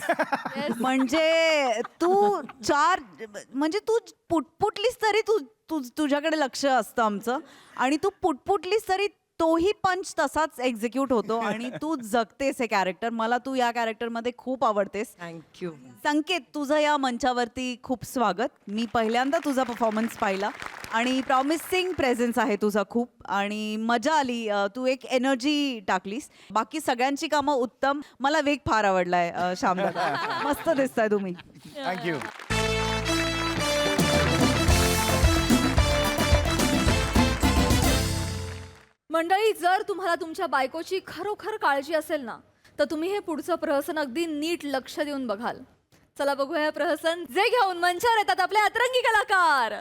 म्हणजे तू म्हणजे तू पुटपुटलीस तरी तुझ्याकडे लक्ष असतं आमचं, आणि तू पुटपुटलीस तरी तोही पंच तसाच एक्झिक्यूट होतो आणि तू जगतेस हे कॅरेक्टर. मला तू या कॅरेक्टरमध्ये खूप आवडतेस. थँक्यू. संकेत, तुझं या मंचावरती खूप स्वागत. मी पहिल्यांदा तुझा परफॉर्मन्स पाहिला आणि प्रॉमिसिंग प्रेझेन्स आहे तुझा खूप, आणि मजा आली. तू एक एनर्जी टाकलीस. बाकी सगळ्यांची कामं उत्तम. मला वेग फार आवडलाय श्यामदादा. मस्त दिसताय तुम्ही. थँक्यू. मंडळी, जर तुम्हाला तुमच्या बायकोची खरोखर काळजी असेल ना, तर तुम्ही हे पुढचं प्रहसन अगदी नीट लक्ष देऊन बघाल. चला बघूया हे प्रहसन, जे घेऊन मंचावर येतात आपले अतरंगी कलाकार.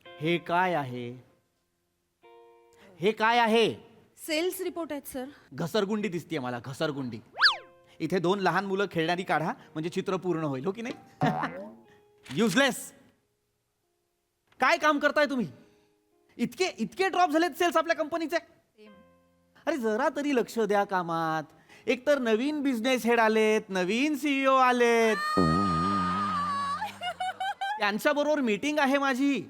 हे काय आहे? हे काय आहे? सेल्स रिपोर्ट आहेत सर. घसरगुंडी दिसतीये मला, घसरगुंडी. इथे 2 लहान मुलं खेळणारी काढा, म्हणजे चित्र पूर्ण होईल, हो की नाही? युजलेस. काय काम करताय तुम्ही? इतके ड्रॉप झालेत सेल्स आपल्या कंपनीचे. अरे जरा तरी लक्ष द्या कामात. एक तर नवीन बिझनेस हेड आलेत, नवीन सीईओ आलेत, त्यांच्या बरोबर मीटिंग आहे माझी.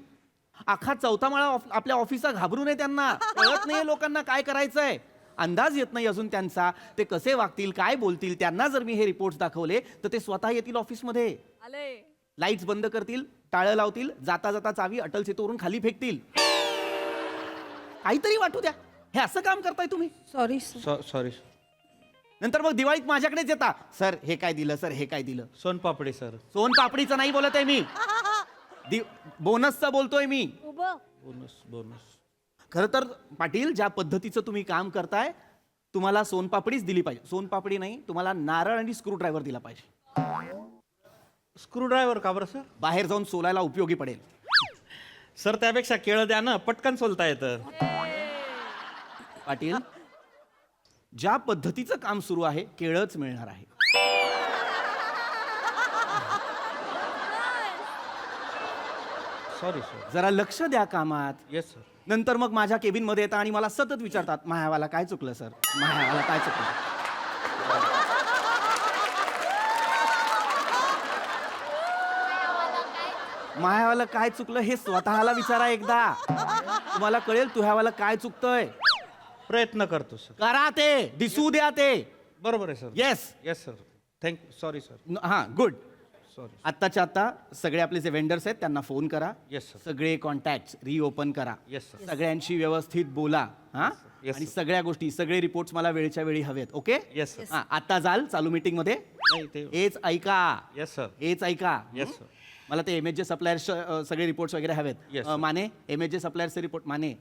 अख्खा 4था माळा आपल्या ऑफिसचा घाबरू नये त्यांना. कळत नाहीये लोकांना काय करायचंय. अंदाज येत नाही अजून त्यांचा. ते कसे वागतील, काय बोलतील. त्यांना जर मी हे रिपोर्ट्स दाखवले तर ते स्वतः येतील ऑफिसमध्ये, लाईट्स बंद करतील, टाळं लावतील, जाता जाता चावी अटल सेतूवरून खाली फेकतील. काहीतरी वाटू द्या. हे असं काम करताय तुम्ही? Sorry sorry. नंतर मग दिवाळीत माझ्याकडेच येता, सर हे काय दिलं, सर हे काय दिलं. सोनपापडी सर. सोनपापडीचं नाही बोलत आहे मी, बोनसचं बोलतोय मी. बोनस. खरं तर पाटील, ज्या पद्धतीचं तुम्ही काम करताय, तुम्हाला सोनपापडीच दिली पाहिजे. सोनपापडी नाही, तुम्हाला नारळ आणि स्क्रू ड्रायव्हर दिला पाहिजे. स्क्रू ड्रायव्हर का बरं सर? बाहेर जाऊन सोलायला उपयोगी पडेल. सर त्यापेक्षा केळं द्या ना, पटकन सोलता येतं. पाटील, ज्या पद्धतीचं काम सुरू आहे, केळच मिळणार आहे. Sorry sir. जरा लक्ष द्या कामात. Yes sir. नंतर मग माझ्या केबिन मध्ये येतात आणि मला सतत विचारतात, मायावाला काय चुकलं सर, मायावाला काय चुकलं. मायावाला काय चुकलं हे स्वतःला विचारा एकदा. तुम्हाला कळेल तुह्यावाला काय चुकतंय. प्रयत्न करतो सर. करा ते, दिसू द्या ते. बरोबर आहे sir. Yes. Yes sir. Thank you. Sorry sir. हा गुड. सॉरी. आत्ताच्या आत्ता सगळे आपले जे वेंडर्स आहेत त्यांना फोन करा. Yes, sir. सगळे कॉन्टॅक्ट रिओपन करा. Yes, sir. सगळ्यांशी व्यवस्थित बोला. हा Yes, आणि sir. सगळ्या गोष्टी, सगळे रिपोर्ट्स मला वेळच्या वेळी हवेत. ओके. Yes, sir. हा, आता जाल चालू मीटिंग मध्ये. नाही ते. हेच ऐका. Yes sir. हेच ऐका. Yes, sir. मला ते MHJ सप्लायर्स सगळे रिपोर्ट्स वगैरे हवेत. Yes, sir. माने, MHJ सप्लायर्सचे रिपोर्ट. माने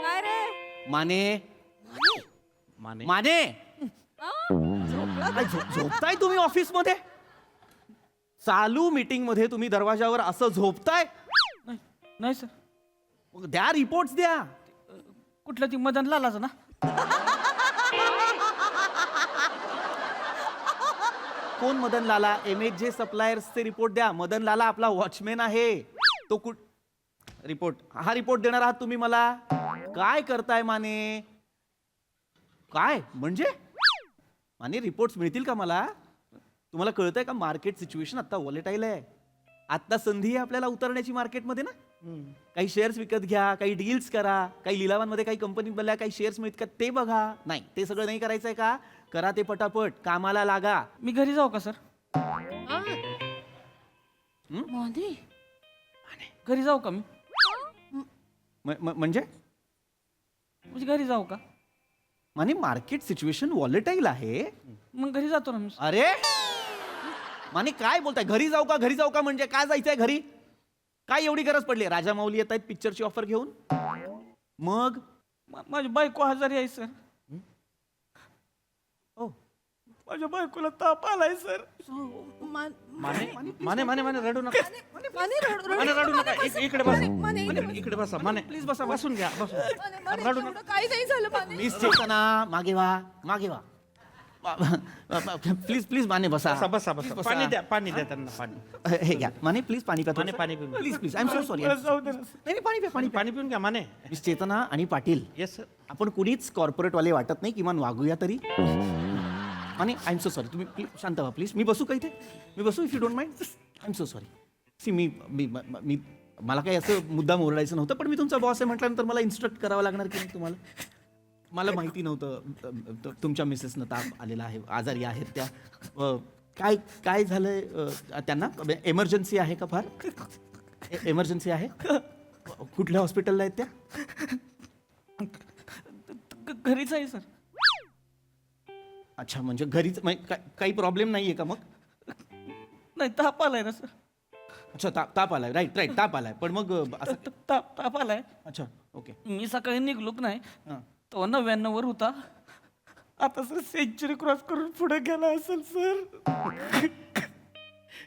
काय रे? माने माने. माने काय झोपताय तुम्ही ऑफिस मध्ये? चालू मीटिंग मध्ये तुम्ही दरवाजावर असं झोपताय? नाही सर. मग द्या, रिपोर्ट्स द्या. कुठलं ती मदन लालाचं ना? कोण मदन लाला? MHJ सप्लायर्सचे रिपोर्ट द्या. मदन लाला आपला वॉचमॅन आहे. तो रिपोर्ट, हा रिपोर्ट देणार आहात तुम्ही मला? काय करताय माने? काय म्हणजे? माने रिपोर्ट्स मिळतील का मला? तुम्हाला कळतंय का मार्केट सिच्युएशन आता वॉलेटाईल आहे. आता संधी आहे आपल्याला उतरण्याची मार्केटमध्ये ना. काही शेअर्स विकत घ्या, काही डील्स करा, काही लिलावांमध्ये काही कंपनी बनल्या, काही शेअर्स मिळत का ते बघा. नाही, ते सगळं नाही करायचंय का? करा ते पटापट, कामाला लागा. मी घरी जाऊ का सर? घरी जाऊ का मी? म्हणजे म्हणजे घरी जाऊ का? माने मार्केट सिच्युएशन वॉलेटाईल आहे. मग घरी जातो ना मी. अरे माने काय बोलताय? घरी जाऊ का, घरी जाऊ का म्हणजे काय जायचंय घरी? काय एवढी गरज पडली? राजा माऊली येत आहेत पिक्चरची ऑफर घेऊन. मग माझी बायको आजारी आहे सर. ओ माझ्या बायकोला ताप आलाय सर. माने माने माने माने रडू नका माने रडू नका इकडे बसा इकडे बसा माने प्लीज बसा बसून घ्या बसून रडू नका काही नाही झालं माने. मिस चेतना मागे वा प्लीज प्लीज माने बसा बसा बसा बसा पाणी द्या त्यांना पाणी हे घ्या माने प्लीज पाणी प्या माने पाणी पिऊन please please I am so sorry जाऊ दे ना सर. नाही पाणी प्या पाणी पिऊन घ्या माने मिस चेतना आणि पाटील येस सर आपण कुणीच कॉर्पोरेट वाले वाटत नाही किमान वागूया तरी आणि आय एम सो सॉरी तुम्ही शांत व्हा प्लीज मी बसू का इथे मी बसू if you don't mind I am so sorry see मी मी मी मला काही असं मुद्दाम ओरडायचं नव्हतं पण मी तुमचा बॉस आहे म्हटल्यानंतर मला इन्स्ट्रक्ट करावं लागणार की नाही तुम्हाला मला माहिती नव्हतं तुमच्या मिसेसनं ताप आलेला आहे आजारी आहेत त्या काय काय झालंय त्यांना एमर्जन्सी आहे का फार एमर्जन्सी आहे कुठल्या हॉस्पिटलला आहेत त्या घरीच आहे सर. अच्छा म्हणजे घरीच काही प्रॉब्लेम नाही आहे का मग नाही ताप आलाय ना सर. अच्छा ताप आलाय राईट ताप आलाय पण मग असं ताप आलाय. अच्छा ओके मी सकाळी निघलोच नाही हां तो 99 वर होता. आता सर सेंचुरी क्रॉस करून पुढे गेला असेल सर.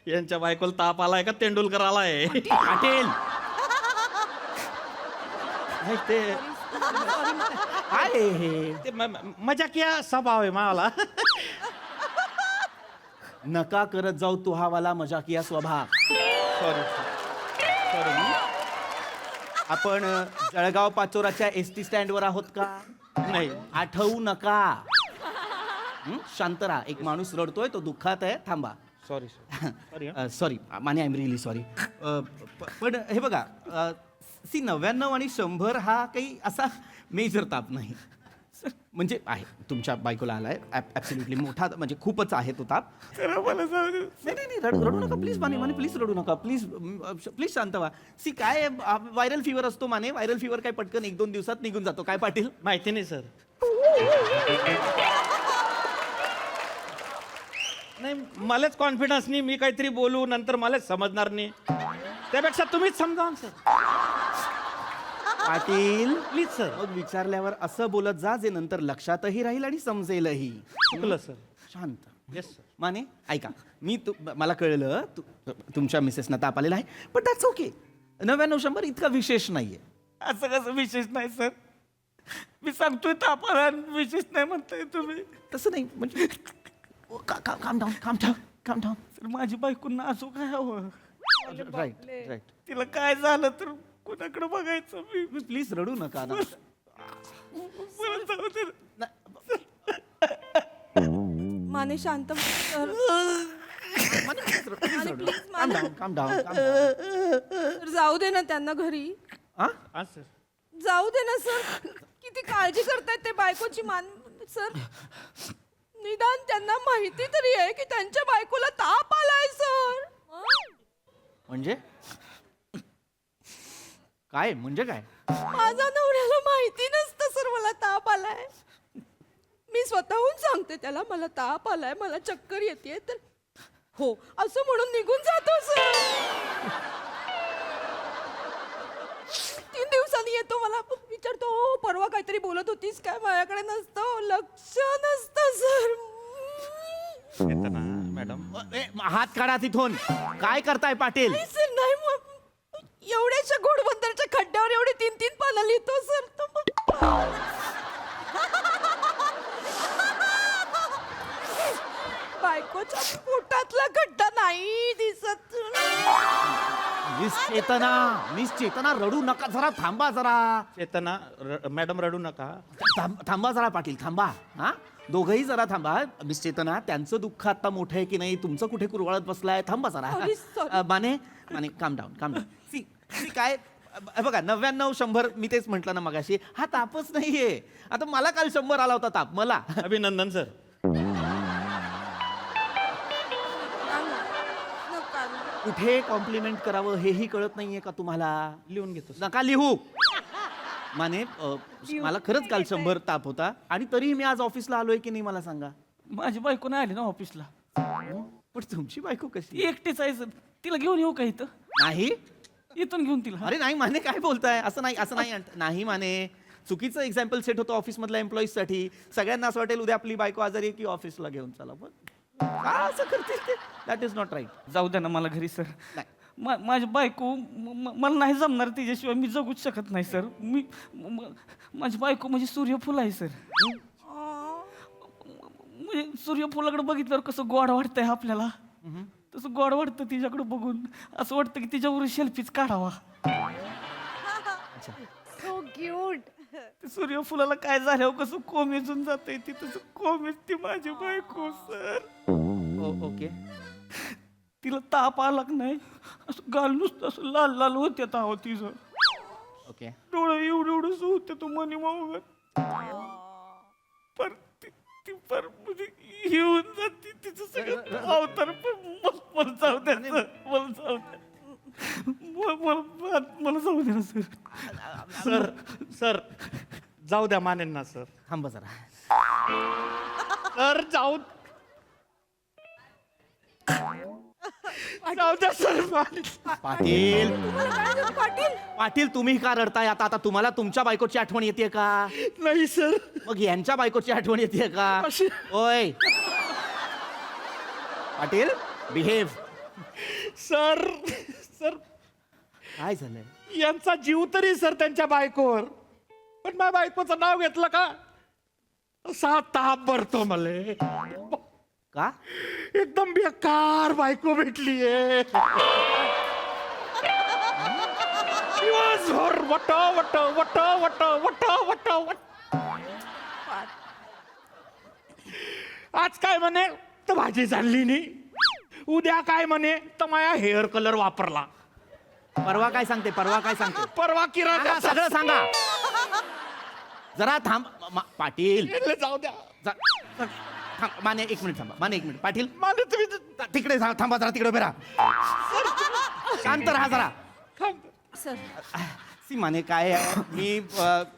यांच्या बायकोला ताप आलाय का तेंडुलकर आलाय पाटील नाही, ते काय हे ते मजाकिया स्वभाव आहे मावाला नका करत जाऊ तुहावाला मजाकिया स्वभाव सॉरी सॉरी आपण जळगाव पाचोराच्या एसटी स्टँडवर आहोत का नाही आठवू नका शांत राहा एक माणूस रडतोय तो दुःखात आहे थांबा sorry sorry sorry Mane I am really sorry पण हे बघा सी 99 आणि 100 हा काही असा मेजर ताप नाही म्हणजे आहे तुमच्या बायकोला आलाय ऍब्सोल्युटली मोठा म्हणजे खूपच आहे तो ताप नाही रडू नका प्लीज माने प्लीज रडू नका प्लीज प्लीज शांत व्हा सी काय व्हायरल फीवर असतो माने व्हायरल फीवर काय पटकन 1-2 दिवसात निघून जातो काय पाटील माहिती नाही सर नाही मलाच कॉन्फिडन्स नाही मी काहीतरी बोलू नंतर मलाच समजणार नाही त्यापेक्षा तुम्हीच समजावून सर पाटील प्लीज सर मग विचारल्यावर असं बोलत जा जे नंतर लक्षातही राहील आणि समजेलही चुकलं सर शांत येस सर माने ऐका मी मला कळलं तुमच्या मिसेसना ताप आलेला आहे पण दॅट्स ओके 99-100 इतका विशेष नाहीये असं कसं विशेष नाही सर. मी सांगतोय ताप आला आणि विशेष नाही म्हणताय तुम्ही. तसं नाही म्हणजे काम डाऊन सर माझी बायको नाजूक आहे हवं. राईट तिला काय झालं तर कुणाकडे बघायचं मी. प्लीज रडू नका ना मला जाऊ दे. माने शांत सर. काम डाऊन जाऊ दे ना त्यांना घरी. हा सर जाऊ दे ना सर. किती काळजी करतायत ते बायकोची सर. निदान त्यांना माहिती तरी आहे की त्यांच्या बायकोला ताप आलाय सर. म्हणजे काय माझ्या नवऱ्याला माहिती नसतं सर मला ताप आलाय. मी स्वतःहून सांगते त्याला मला ताप आलाय मला चक्कर येते तर हो असं म्हणून निघून जातो सर. 3 दिवसांनी येतो मला विचारतो "हो, परवा काहीतरी बोलत होतीस काय माझ्याकडे नसतं लक्ष नसतं सर. मॅडम हात काढा तिथून काय करताय पाटील नाही सर नाही मग एवढ्याशा घोडबंदरच्या खड्ड्यावर एवढे 3-3 पानं लिहितो सर. बायकोच्या पोटातला खड्डा नाही दिसत. मिस चेतना रडू नका जरा थांबा जरा चेतना मॅडम रडू नका थांबा जरा पाटील थांबा हा दोघंही जरा थांबा मिस चेतना त्यांचं दुःख आता मोठं आहे की नाही तुमचं कुठे कुरवाळत बसलाय थांबा जरा Sorry, sorry. माने काम डाऊन सी काय बघा 99-100 मी तेच म्हटलं ना मगाशी हा तापच नाहीये आता मला काल 100 आला होता ताप मला अभिनंदन सर कुठे कॉम्प्लिमेंट करावं हेही कळत नाहीये का तुम्हाला लिहून घेतो नका लिहू माने मला खरंच काल 100 ताप होता आणि तरीही मी आज ऑफिसला आलोय की नाही मला सांगा माझी बायको नाही आली ना ऑफिसला. पण तुमची बायको ती कशी एकटीच आहे सर. तिला घेऊन येऊ का इथं नाही इथून घेऊन तिला. अरे नाही माने काय बोलताय असं नाही नाही माने चुकीचं एक्झाम्पल सेट होतं ऑफिसमधल्या एम्प्लॉईजसाठी. सगळ्यांना असं वाटेल उद्या आपली बायको आजारी आहे की ऑफिसला घेऊन चला. पण का असं करतील ते? That is not right. जाऊ द्या ना मला घरी सर. माझी बायको मला नाही जमणार तिच्याशिवाय मी जगूच शकत नाही सर. माझी बायको म्हणजे सूर्यफूल आहे सर. म्हणजे सूर्यफुलाकडे बघितल्यावर कसं गोड वाटतंय आपल्याला, तसं गोड वाटतं तिच्याकडे बघून. असं वाटतं की तिच्यावर सेल्फीच काढावा. So cute. सूर्यफुलाला काय झाल्यावर कसं कोमेजून जाते ती, तसं कोमेजते माझी बायको सर. ओके. तिला ताप आला की नाही असं गाल नुसतं असं लाल लाल होते ताव तिचं. ओके. डोळं एवढं होते तो मनी मावत. पर ती पर म्हणजे येऊन जाते तिचं सगळं अवतार. पण मला जाऊ द्या सर, मला जाऊ द्या. मला जाऊ द्या सर. सर सर जाऊ द्या मानेंना सर. थांबा जरा. सर जाऊ जाऊ द्या सर. पाटील पाटील तुम्ही का रडताय आता? आता तुम्हाला तुमच्या बायकोची आठवण येते का? नाही सर. मग यांच्या बायकोची आठवण येते का? ओय पाटील बिहेव. सर सर काय झालंय? यांचा जीव तरी सर त्यांच्या बायकोवर, पण माझ्या बायकोचं नाव घेतलं का असा ताप भरतो मला. का? एकदम बेकार बायको भेटलीये. दिवसभर वट वट वट वट वट वट वट. आज काय म्हणे तर भाजी झाली नाही, उद्या काय म्हणे तर माझ्या हेअर कलर वापरला, परवा काय सांगते? परवा काय सांगते? परवा किराणा. सगळं सांगा. जरा थांब पाटील. जाऊ द्या. थांब माने एक मिनिट थांबा. माने एक मिनिट. पाटील मला तुम्ही तिकडे थांबा जरा. तिकडे उभे राहा. शांत राहा जरा. सर सी माने काय आहे, मी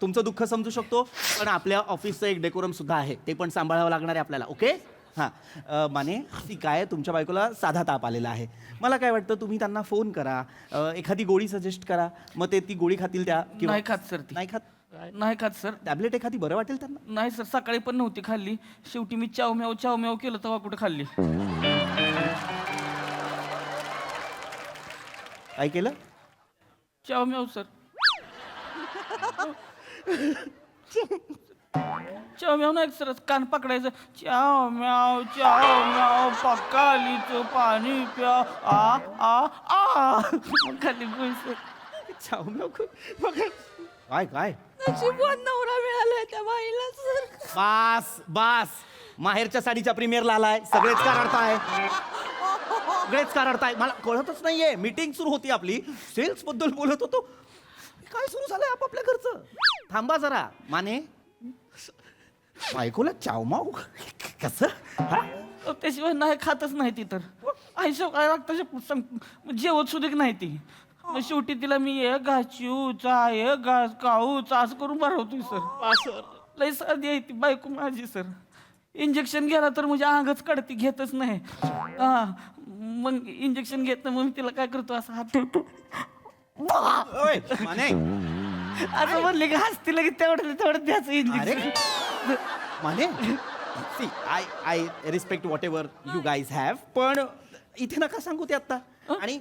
तुमचं दुःख समजू शकतो, पण आपल्या ऑफिसचं एक डेकोरम सुद्धा आहे, ते पण सांभाळावं लागणार आहे आपल्याला. ओके. हां माने सी काय तुमच्या बायकोला साधा ताप आलेला आहे. मला काय वाटतं तुम्ही त्यांना फोन करा, एखादी गोळी सजेस्ट करा, मग ते ती गोळी खातील त्या. नाही खात सर ती. नाही खात? नाही खात सर. टॅबलेट एखादी बरं वाटेल त्यांना. नाही सर, सकाळी पण नव्हती खाल्ली. शेवटी मी चाव म्याव केलं तेव्हा कुठे खाल्ली. काय केलं? चाव म्याव सर. चाव म्याव नाही सर, कान पकडायचं. चाव म्याव पकालीचं पाणी प्या. आ आ आ मग खाल्ली गोळी सर. चाव म्याव काय काय नशिबवान नवरा मिळालाय त्या बाईला सर. बास बास. माहेरच्या साडीच्या प्रीमियरला आलाय. सगळेच का रडताय? सगळेच का रडताय? मला कळतच नाहीये. मीटिंग सुरू होती आपली, सेल्स बद्दल बोलत होतो, काय सुरू झालंय आपापल्या घरचं. थांबा जरा. माने बायकोला चावमाव कसं? त्याशिवाय नाही खातच नाही ती. तर आईशो काय लागतं जेवत सुद्धा नाही ती. मग शेवटी तिला मी एक घाचूचा एक घास काऊचा असं करून भरवतोय सर. लई साधी आहे ती बायको माझी सर. इंजेक्शन घ्यायला तर म्हणजे अंगच काढती, घेतच नाही. हा मग इंजेक्शन घेत मग मी तिला काय करतो असं हात ठेवतो. माने असं म्हणले की हसती लगेच तेवढं द्यायचं injection. Mane see I respect whatever you guys have, पण इथे नका सांगू ते आत्ता. आणि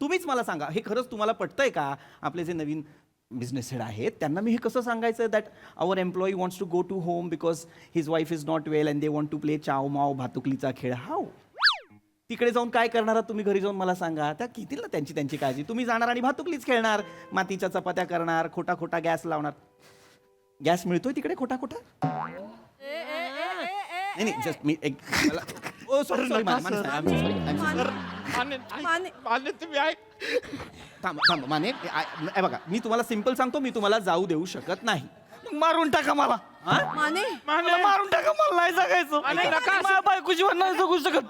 तुम्हीच मला सांगा, हे खरंच तुम्हाला पटतंय का? आपले जे नवीन बिझनेस हेड आहेत त्यांना मी हे कसं सांगायचं that our employee wants to go to home because his wife is not well and they want to play चाव माव भातुकलीचा खेळ. हाऊ? तिकडे जाऊन काय करणार तुम्ही? घरी जाऊन मला सांगा. त्या घेतील ना त्यांची काळजी. तुम्ही जाणार आणि भातुकलीच खेळणार, मातीच्या चपात्या करणार, खोटा गॅस लावणार. गॅस मिळतोय तिकडे खोटा? नाही जस्ट मी एक सॉरी थांब माने. बघा मी तुम्हाला सिंपल सांगतो, मी तुम्हाला जाऊ देऊ शकत नाही. मारून टाका मला. माने मला मारून टाका, मला नाही जगायचं. माझ्या बायकोची वर नाही जगू शकत.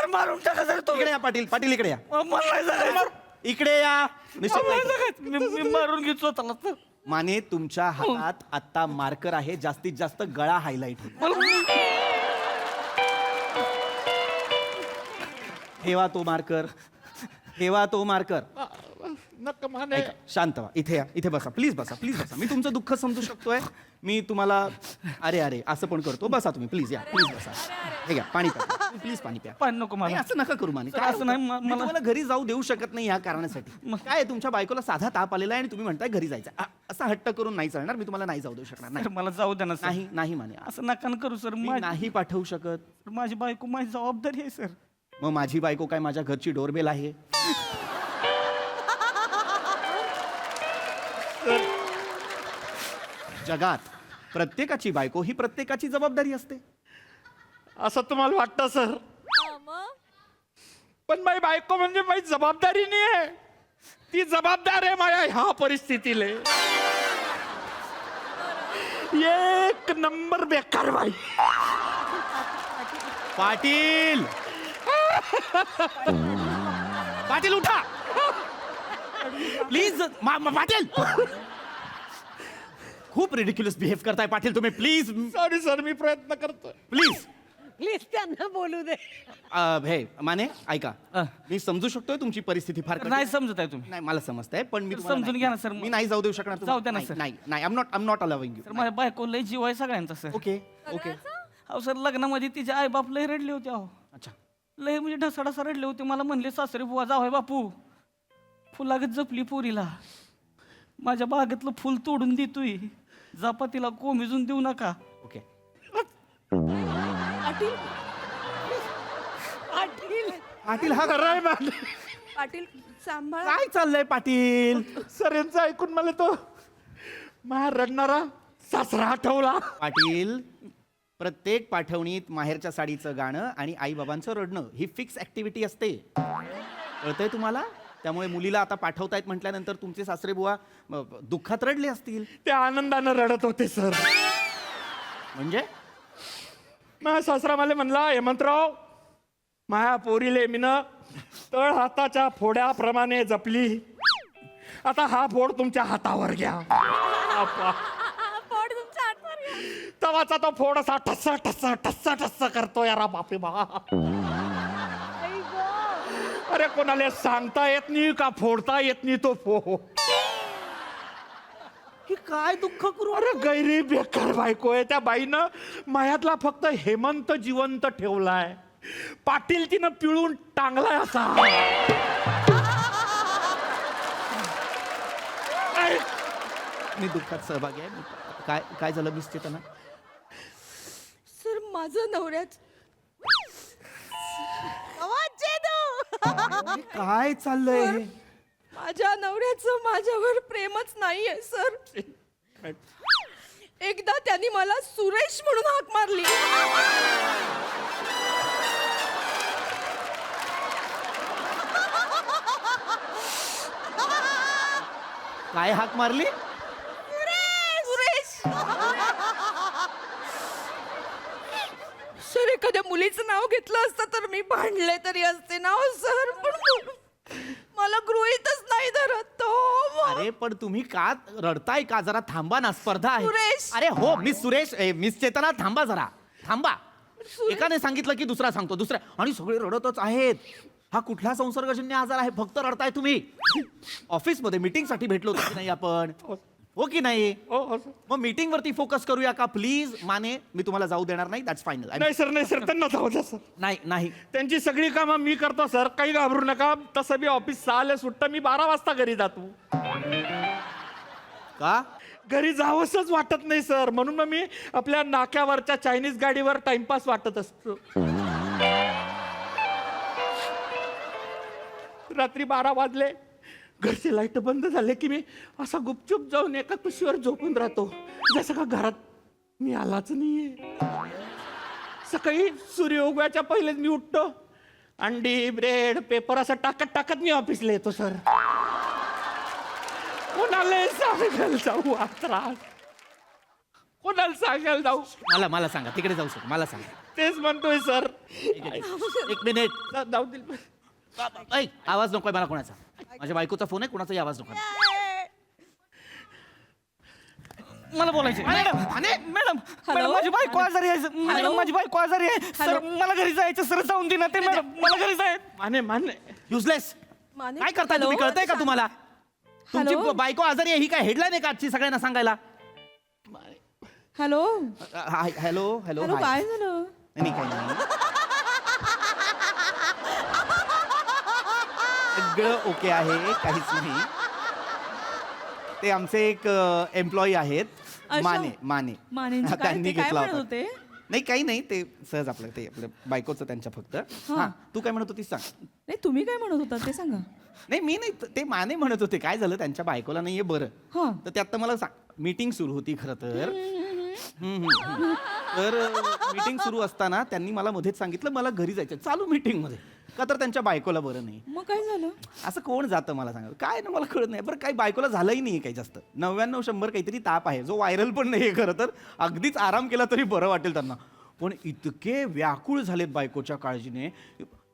मारून टाका सर. इकडे या पाटील इकडे या. मला नाही जगायचं. इकडे या. मी मारून घेतो स्वतःला तर. माने तुमच्या हातात आता मार्कर आहे, जास्तीत जास्त गळा हायलाइट ठेवा तो मार्कर. ठेवा तो मार्कर. नका माने. ऐका, शांत व्हा. इथे या, इथे बसा. प्लीज बसा, प्लीज बसा. मी तुमचं दुःख समजू शकतोय. मी तुम्हाला अरे अरे असं पण करतो. बसा तुम्ही, प्लीज या, प्लीज बसा. हे घ्या, पाणी प्या. प्लीज पाणी प्या. पण नको नाही, मला. असं नका करू माने. सर, काय असं नाही, होतं? मी मला- तुम्हाला घरी जाऊ देऊ शकत नाही या कारणासाठी. काय आहे, तुमच्या बायकोला साधा ताप आलेला आहे आणि तुम्ही म्हणताय घरी जायचं. असा हट्ट करून नाही चालणार. मी तुम्हाला नाही जाऊ देऊ शकणार. सर, नाही मला जाऊ द्या ना सर. नाही नाही माने. असं नका ना करू सर. मी नाही पाठवू शकत. माझी बायको माझी जबाबदारी आहे सर. मग माझी बायको काय माझ्या घरची डोरबेल आहे? जगात प्रत्येकाची बायको ही प्रत्येकाची जबाबदारी असते. असं तुम्हाला वाटतं सर? पण माझी बायको म्हणजे माझी जबाबदारी नाही आहे. ती जबाबदार आहे माझ्या ह्या परिस्थितीला. एक नंबर बेकार बाई. पाटील पाटील उठा प्लीज. पाटील खूप रिडिक्युलस बिहेव करताय पाटील तुम्ही. प्लीज सॉरी सर, मी प्रयत्न करतोय. प्लीज. प्लीज त्यांना बोलू दे. हे माने ऐका, मी समजू शकतोय तुमची परिस्थिती फार कठीण नाही आहे. समजत आहे तुम्ही. नाही मला समजतंय पण मी तर तुम्हाला समजून नाही- घ्या ना, सर. मी नाही जाऊ देऊ शकणार. जाऊ द्या ना, नाही, सर. नाही नाही I am not allowing sir you. माझ्या बायको लय जीव आहे सगळ्यांचा सर. Okay okay. अहो सर, लग्नामध्ये तिचे आई बाप लय रडले होते. अहो अच्छा. लय म्हणजे ढसाढसा रडले होते. मला म्हणले सासरे बुवा जावय बापू फुलागत जपली पोरीला. माझ्या बागेतलं फुल तोडून देतोय. जापातीला कोमेजून देऊ नका. ओके. पाटील हा खरं आहे माने. पाटील सांभाळ. काय चाललंय पाटील? सर यांचं ऐकून मला तो माझा रडणारा सासरा आठवला. पाटील प्रत्येक पाठवणीत माहेरच्या साडीचं गाणं आणि आई बाबांचं रडणं ही फिक्स ऍक्टिव्हिटी असते. कळतंय तुम्हाला? त्यामुळे मुलीला आता पाठवतायत म्हटल्यानंतर तुमचे सासरे बुवा दुःखात रडले असतील. ते आनंदानं रडत होते सर. म्हणजे माझा सासरा मला म्हणला, हेमंतराव माया पोरीले मीनं तळ हाताच्या फोड्याप्रमाणे जपली. आता हा फोड तुमच्या हातावर घ्या. तवाचा तो फोड असा ठस्स ठस्स ठस्स ठस्स करतो यारा बापरे बाप. अरे कोणाला सांगता येत नाही का फोडता येत नाही तो फोड. हे काय दुःख करू? अरे गैरी बेकार बायको आहे. त्या बाईनं मायातला फक्त हेमंत जिवंत ठेवलाय. पाटील तिनं पिळून टांगलाय असा. मी दुःखात सहभागी आहे. काय काय झालं मिस चेतना? सर माझं नवऱ्याच काय चाललंय हे? माझ्या नवऱ्याचं माझ्यावर प्रेमच नाहीये सर. एकदा त्यांनी मला सुरेश म्हणून हाक मारली. काय हाक मारली? सुरेश. सर एखाद्या मुलीचं नाव घेतलं असतं तर मी भांडले तरी असते ना सर. पण मला गृहीतच नाही धरत तो. अरे पण तुम्ही का रडताय का? जरा थांबा ना, स्पर्धा आहे. सुरेश. अरे हो मिस सुरेश, मिस चेतना थांबा जरा, थांबा. एकाने सांगितलं की दुसरा सांगतो, दुसरा आणि सगळे रडतच आहेत. हा कुठला संसर्गजन्य आजार आहे? फक्त रडताय तुम्ही. ऑफिसमध्ये मीटिंग साठी भेटलो होतो की नाही आपण? हो की नाही? मग मीटिंग वरती फोकस करूया का प्लीज? माने मी तुम्हाला जाऊ देणार नाही. That's final. नाही सर, नाही सर, त्यांना जाऊ द्या सर. नाही नाही त्यांची सगळी कामं मी करतो सर, काही घाबरू नका. तसं बी ऑफिस 6ला सुटतं, मी 12 वाजता घरी जातो. का? घरी जावंसच वाटत नाही सर, म्हणून मग मी आपल्या नाक्यावरच्या चायनीज गाडीवर टाइमपास वाटत असतो. रात्री 12 वाजले, घरचे लाईट बंद झाले की मी असा गुपचूप जाऊन एका कुशीवर झोपून राहतो, जसं का घरात मी आलाच नाहीये. सकाळी सूर्य उगवायच्या पहिलेच मी उठतो, अंडी ब्रेड पेपर असं टाकत टाकत मी ऑफिसला येतो सर. कोणाला सांगायला जाऊ आता? कोणाला सांगायला जाऊ? मला सांगा, तिकडे जाऊ सर, मला सांगा. तेच म्हणतोय सर. एक मिनिट. जाऊ दिल. ऐ, आवाज नकोय मला कोणाचा. माझ्या बायकोचा फोन आहे, कोणाचाही आवाज नको. मला बोलायचं मॅडम. मॅडम माझी बायको आजारी आहे. मॅडम माझी बायको आजारी आहे. सर मला घरी जायचं. सर जाऊन दे ना ते. मॅडम मला घरी जायचं. माने युजलेस. माने- काय करताय तुम्ही? हॅलो? कळतंय का तुम्हाला? तुमची हॅलो? बायको आजारी आहे ही काय हेडलाईन आहे का आजची सगळ्यांना सांगायला? Hello hello hello hello hi. काय झालं? नाही काही नाही सगळं ओके आहे, काहीच नाही. ते आमचे एक एम्प्लॉई आहेत, अच्छा. माने माने मानेंचं काय? त्यांनी ते काय घेतला म्हणत होता. होते? नाही काही नाही, ते सहज आपलं ते आपलं बायकोचं त्यांच्या फक्त. हा तू काय म्हणत होतीस सांग. नाही तुम्ही काय म्हणत होता ते सांगा. नाही मी नाही, ते माने म्हणत होते काय झालं त्यांच्या बायकोला नाहीये बरं. हा. तर ते आता मला मीटिंग सुरू होती खरं तर. तर मीटिंग सुरू असताना त्यांनी मला मध्येच सांगितलं मला घरी जायचं चालू मीटिंग मध्ये, का तर त्यांच्या बायकोला बरं नाही. मग काय झालं? असं कोण जातं मला सांगा, काय ना मला कळत नाही. बरं काही बायकोला झालंही नाही काही जास्त, 99-100 काहीतरी ताप आहे जो व्हायरल पण नाही खरं तर. अगदीच आराम केला तरी बरं वाटेल त्यांना. पण इतके व्याकुळ झालेत बायकोच्या काळजीने,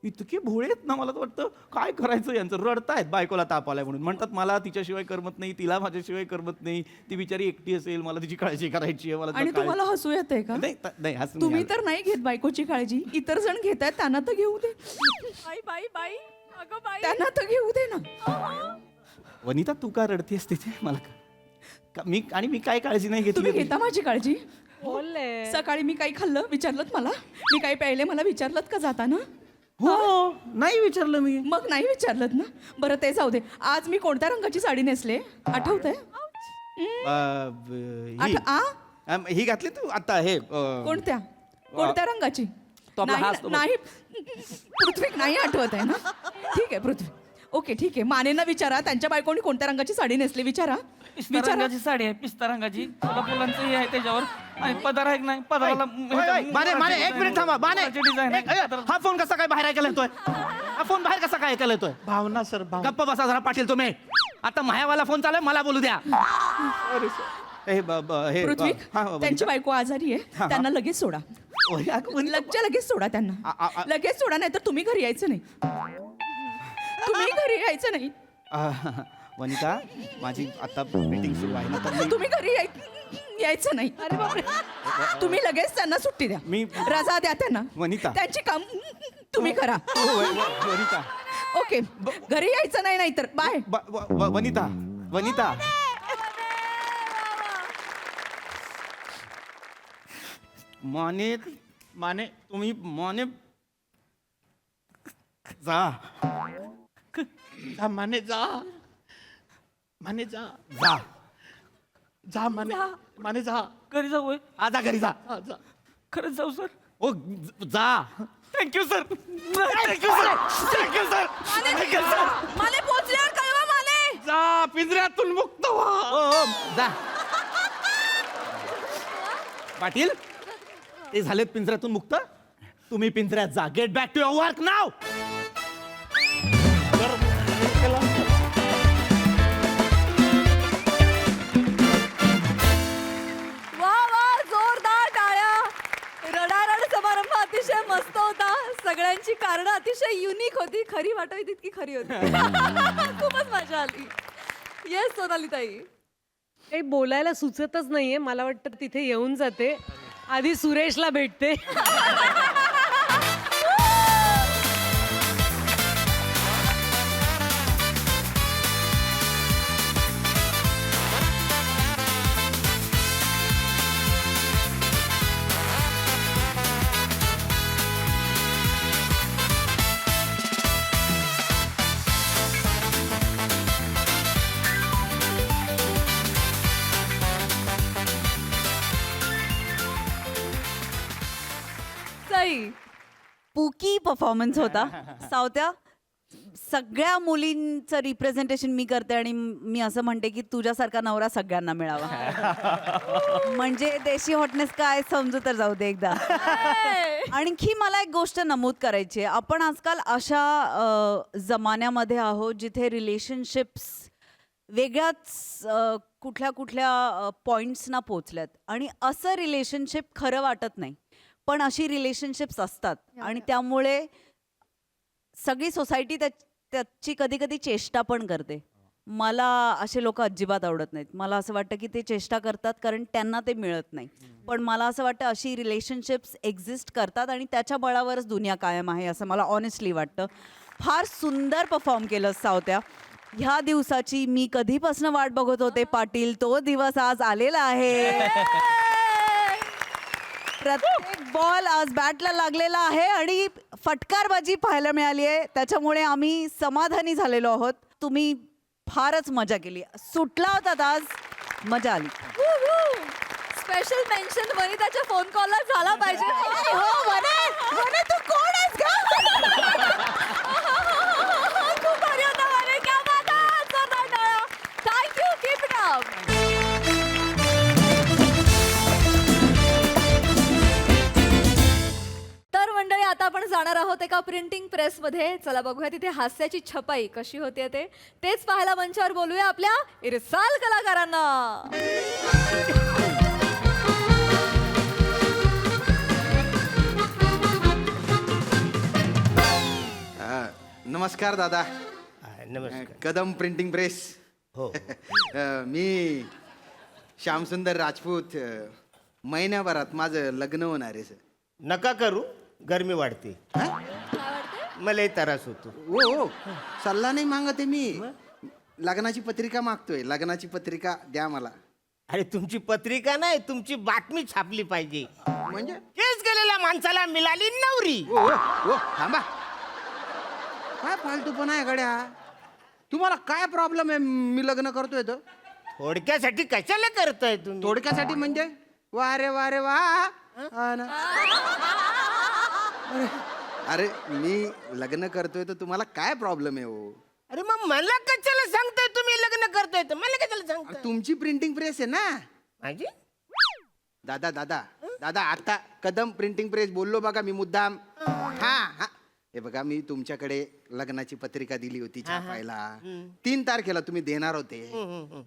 इतके भोळे आहेत ना, मला तर वाटतं काय करायचं यांचं. रडतायत बायकोला ताप आलाय म्हणून. म्हणतात मला तिच्याशिवाय करमत नाही, तिला माझ्याशिवाय करमत नाही, ती बिचारी एकटी असेल, मला तिची काळजी करायची आहे. मला आणि तिला तुम्हाला हसू येतंय का? नाही नाही हसून तुम्ही नाही आलं. तर नाही घेत बायकोची काळजी, इतर जण घेत आहेत त्यांना तर घेऊ दे. बाई बाई बाई अगं बाई त्यांना तर घेऊ दे ना. वनिता तू का रडतेस तिथे? मला मी काय काळजी नाही तुम्ही घेतली. घेता माझी काळजी? बोलले सकाळी मी काही खाल्लं विचारलं मला? मी काही प्यायले मला विचारलं का जाताना? हो नाही विचारलं मी. मग नाही विचारलं ना. बरं ते जाऊ दे. आज मी कोणत्या रंगाची साडी नेसले आठवतंय? ही आ? ही घातली तू आता हे कोणत्या कोणत्या रंगाची? तो आपला नाही हाच तो बघ. नाही पृथ्वी नाही आठवत आहे ना. ठीक आहे पृथ्वी. ओके ठीक आहे. मानेंना विचारा त्यांच्या बायकोनी कोणत्या रंगाची साडी नेसली विचारा. पिस्ता रंगाची साडी आहे, पिस्ता रंगाची. तुला फुलांचं हे आहे त्याच्यावर आणि पदार आहे की नाही पदाराला माने एक मिनिट थांबा. माने डिझाईन हा फोन कसा काय बाहेर ऐकायला येतोय? हा फोन बाहेर कसा काय ऐकायला येतोय? भावना सर गप्प बसा जरा पाटील तुम्ही. आता मायावाला फोन चालू आहे, मला बोलू द्या. हे पृथ्वी हा, त्यांची बायको आजारी आहे त्यांना लगेच सोडा. लगेच सोडा त्यांना. लगेच सोडा नाही तर तुम्ही घरी यायचं नाही. तुम्ही घरी यायचं नाही. वनिता माझी आता मीटिंग सुरू आहे ना, तर मी- तुम्ही घरी यायचं नाही. अरे बापरे. तुम्ही लगेच त्यांना सुट्टी द्या. मी- रजा द्या त्यांना. वनिता. त्यांची काम तुम्ही करा. वनिता ओके घरी यायचं नाही नाहीतर बाय. वनिता वनिता माने माने तुम्ही माने जा जा माने जा माने जा जा जा माने माने जा घरी जाऊ होय? आजा घरी जा. हा, जा खरंच जाऊ सर? ओ जा. Thank you sir. Thank you sir. Thank you sir. Thank you sir. Mane पोचल्यावर कळवा माने. जा पिंजऱ्यातून मुक्त व्हा. ओ जा. पाटील ते झालेत पिंजऱ्यातून मुक्त. तुम्ही पिंजऱ्यात जा. Get back to your work नाव. वा वा जोरदार टाळ्या. रडारड समारंभ अतिशय मस्त होता. सगळ्यांची कारणं अतिशय युनिक होती. खरी वाटावी तितकी खरी होती. खूपच मजा आली. येस सोनाली ताई. काही बोलायला सुचतच नाहीये. मला वाटतं तिथे येऊन जाते, आधी सुरेशला भेटते. ताई पुकी परफॉर्मन्स होता. सावत्या सगळ्या मुलींचं रिप्रेझेंटेशन मी करते आणि मी असं म्हणते की तुझ्यासारखा नवरा सगळ्यांना मिळावा. म्हणजे देशी हॉटनेस काय समजू तर जाऊ दे एकदा. आणखी मला एक गोष्ट नमूद करायची आहे. आपण आजकाल अशा जमान्यामध्ये आहोत जिथे रिलेशनशिप्स वेगळ्याच कुठल्या कुठल्या पॉइंट्सना पोचल्यात आणि असं रिलेशनशिप खरं वाटत नाही, पण अशी रिलेशनशिप्स असतात आणि त्यामुळे सगळी सोसायटी त्याची कधी कधी चेष्टा पण करते. मला असे लोक अजिबात आवडत नाहीत. मला असं वाटतं की ते चेष्टा करतात कारण त्यांना ते मिळत नाही. पण मला असं वाटतं अशी रिलेशनशिप्स एक्झिस्ट करतात आणि त्याच्या बळावरच दुनिया कायम आहे असं मला ऑनेस्टली वाटतं. फार सुंदर परफॉर्म केलं सावत्या. ह्या दिवसाची मी कधीपासून वाट बघत होते पाटील. तो दिवस आज आलेला आहे. प्रत्येक बॉल आज बॅटला लागलेला आहे आणि फटकारबाजी पाहायला मिळाली आहे. त्याच्यामुळे आम्ही समाधानी झालेलो आहोत. तुम्ही फारच मजा केली. सुटला होतात आज, मजा आली. स्पेशल मेन्शन वनिताच्या फोन कॉलला झाला पाहिजे. तू कोण आहेस का? खूप भारी होता वने. क्या बात आहे. जोरदार टाळ्या. Thank you. Keep it up. तर मंडळी आता आपण जाणार आहोत एका प्रिंटिंग प्रेसमध्ये. चला बघूया तिथे हास्याची छपाई कशी होते तेच पाहायला मंचावर बोलूया आपल्या इरसाल कलाकारांना. नमस्कार दादा. नमस्कार. Kadam printing press. हो. मी श्यामसुंदर राजपूत. महिन्याभरात माझं लग्न होणार आहे सर. नका करू, गरमी वाढते, मलाही त्रास होतो. हो सल्ला नाही मागते मी. लग्नाची पत्रिका मागतोय. लग्नाची पत्रिका द्या मला. अरे तुमची पत्रिका नाही, तुमची बातमी छापली पाहिजे. म्हणजे केस गेलेल्या माणसाला मिळाली नवरी. हो थांबा. काय फालतूपणा आहे गड्या. तुम्हाला काय प्रॉब्लेम आहे मी लग्न करतोय तर? थोडक्यासाठी कशाला करताय तुम्ही? थोडक्यासाठी म्हणजे वा रे वा रे वा. हा ना. अरे मी लग्न करतोय तर तुम्हाला काय प्रॉब्लेम आहे हो? अरे मग मला कशाला सांगताय तुम्ही लग्न करताय तर? मला कशाला सांगताय? तुमची प्रिंटिंग प्रेस आहे ना. माझी? दादा दादा दादा आता कदम प्रिंटिंग प्रेस बोललो बघा मी मुद्दाम. हा हा हे बघा मी तुमच्याकडे लग्नाची पत्रिका दिली होती छापायला. 3 तारखेला तुम्ही देणार होते.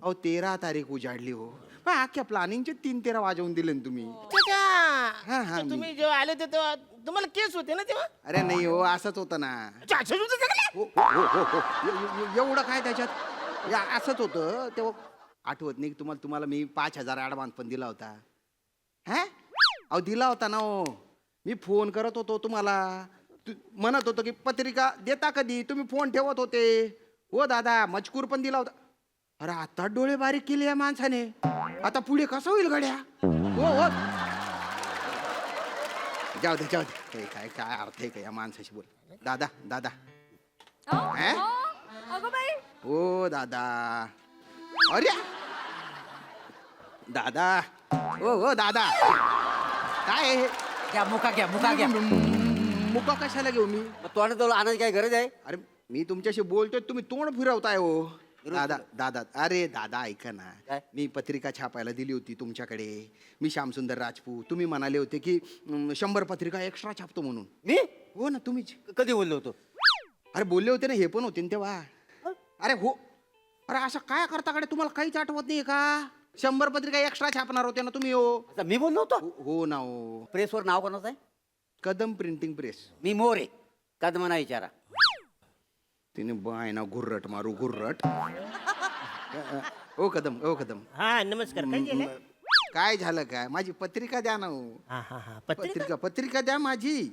अहो 13 तारीख उजाडली हो. पण अख्ख्या प्लॅनिंगचे 3-13 वाजवून दिले ना तुम्ही. हा, हा, तर तुम्ही जेव्हा आले होते तेव्हा तुम्हाला केस होते ना तेव्हा? अरे नाही हो असंच होतं ना. अच्छा, असंच होतं सगळं? हो. एवढं काय त्याच्यात असंच होतं तेव्हा. आठवत नाही तुम्हाला मी 5,000 ऍडव्हान्स पण दिला होता. हा अहो दिला होता ना हो. मी फोन करत होतो तुम्हाला. म्हणत होतो की पत्रिका देता कधी. तुम्ही फोन ठेवत होते. हो दादा मजकूर पण दिला होता. अरे आता डोळे बारीक केले या माणसाने. आता पुढे कसं होईल गड्या. हो जाऊ दे. काय अर्थ आहे का या माणसाशी बोल. दादा हा? अगं बाई. हो दादा. अरे दादा. हो दादा काय हे? घ्या मुका घ्या. मुका कशाला घेऊ मी? तोंडाजवळ आणायची काय गरज आहे? अरे मी तुमच्याशी बोलतोय तुम्ही तोंड फिरवताय हो. दादा अरे दादा ऐका ना. काय? मी पत्रिका छापायला दिली होती तुमच्याकडे. मी श्यामसुंदर राजपूत. तुम्ही म्हणाले होते की 100 पत्रिका एक्स्ट्रा छापतो म्हणून. मी हो ना तुम्हीच. कधी बोललो होतो? अरे बोलले होते ना हे पण होते ना तेव्हा. अरे हो. अरे असं काय करता कडे तुम्हाला काहीच आठवत नाही का? 100 पत्रिका एक्स्ट्रा छापणार होते ना तुम्ही हो. आता मी बोललो होतो? हो ना हो. प्रेसवर नाव कोणाचं आहे? Kadam printing press. मी मोरे. कदमाना विचारा. तिने बाय ना घुर्रट मारू घुर्रट. ओ कदम हा नमस्कार. काय केलंय? काय झालं काय? माझी पत्रिका द्या ना हो. हा पत्रिका पत्रिका द्या माझी.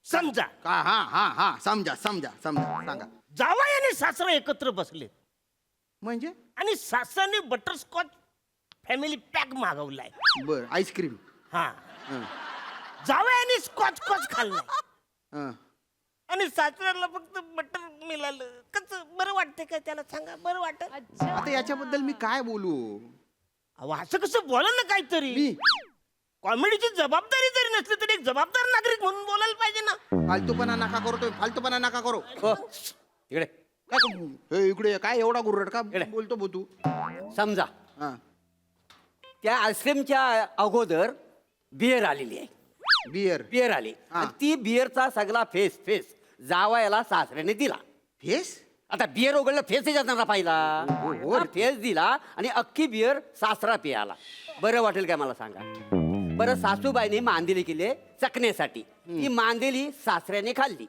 समजा का हा समजा सांगा. जावई आणि सासरा एकत्र बसले म्हणजे आणि सासराने बटरस्कॉच फॅमिली पॅक मागवलाय. बर आईस्क्रीम. हा जावयाने स्कॉच खाल्लाय आणि सासऱ्याला फक्त बटर मिळालं. कसं बरं वाटतंय का त्याला सांगा? बरं वाटत? आता याच्याबद्दल मी काय बोलू? अहो असं कसं बोला ना काहीतरी. मी कॉमेडीची जबाबदारी जरी नसली तरी एक जबाबदार नागरिक म्हणून बोलायला पाहिजे ना. फालतूपणा नका करू. हो इकडे काय करू? हे इकडे काय एवढा गुर्रट का बोलतो भो तू? समजा हा त्या आईस्क्रीमच्या अगोदर बियर आलेली आहे. बियर आली हा. आणि ती बियरचा सगळा फेस जावयाला सासऱ्याने दिला. फेस. आता बियर उघडलं फेस जाणार पाहिला. हो. फेस दिला आणि अख्खी बियर सासरा पियाला. बरं वाटेल काय मला सांगा? बरं सासूबाईने मांदेली केली चकण्यासाठी. ती मांदेली सासऱ्याने खाल्ली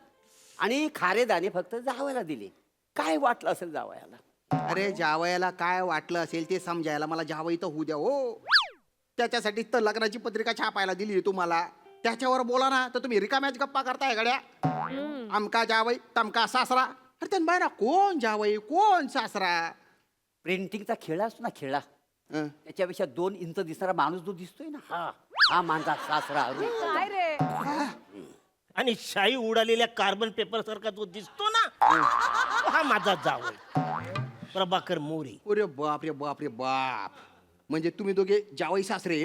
आणि खारे दाणे फक्त जावयाला दिले. काय वाटलं असेल जावयाला? अरे जावयाला काय वाटलं असेल ते समजायला मला जावई तर होऊ द्या हो. त्याच्यासाठी तर लग्नाची पत्रिका छापायला दिली तुम्हाला. त्याच्यावर बोला ना, तर तुम्ही रिकाम्याच गप्पा करताय गड्या. आमका जावई तमका सासरा. अरे त्यांना बाय ना, कोण जावई कोण सासरा? प्रिंटिंगचा खेळ असतो ना, खेळा हं. त्याच्यापेक्षा 2 इंच दिसणारा माणूस जो दिसतोय ना, हा माझा सासरा अरुण. आणि शाई उडालेल्या कार्बन पेपर सारखा जो दिसतो ना, तो हा माझा जावई प्रभाकर मोरे. अरे बाप रे बाप रे बाप. म्हणजे तुम्ही दोघे जावई सासरे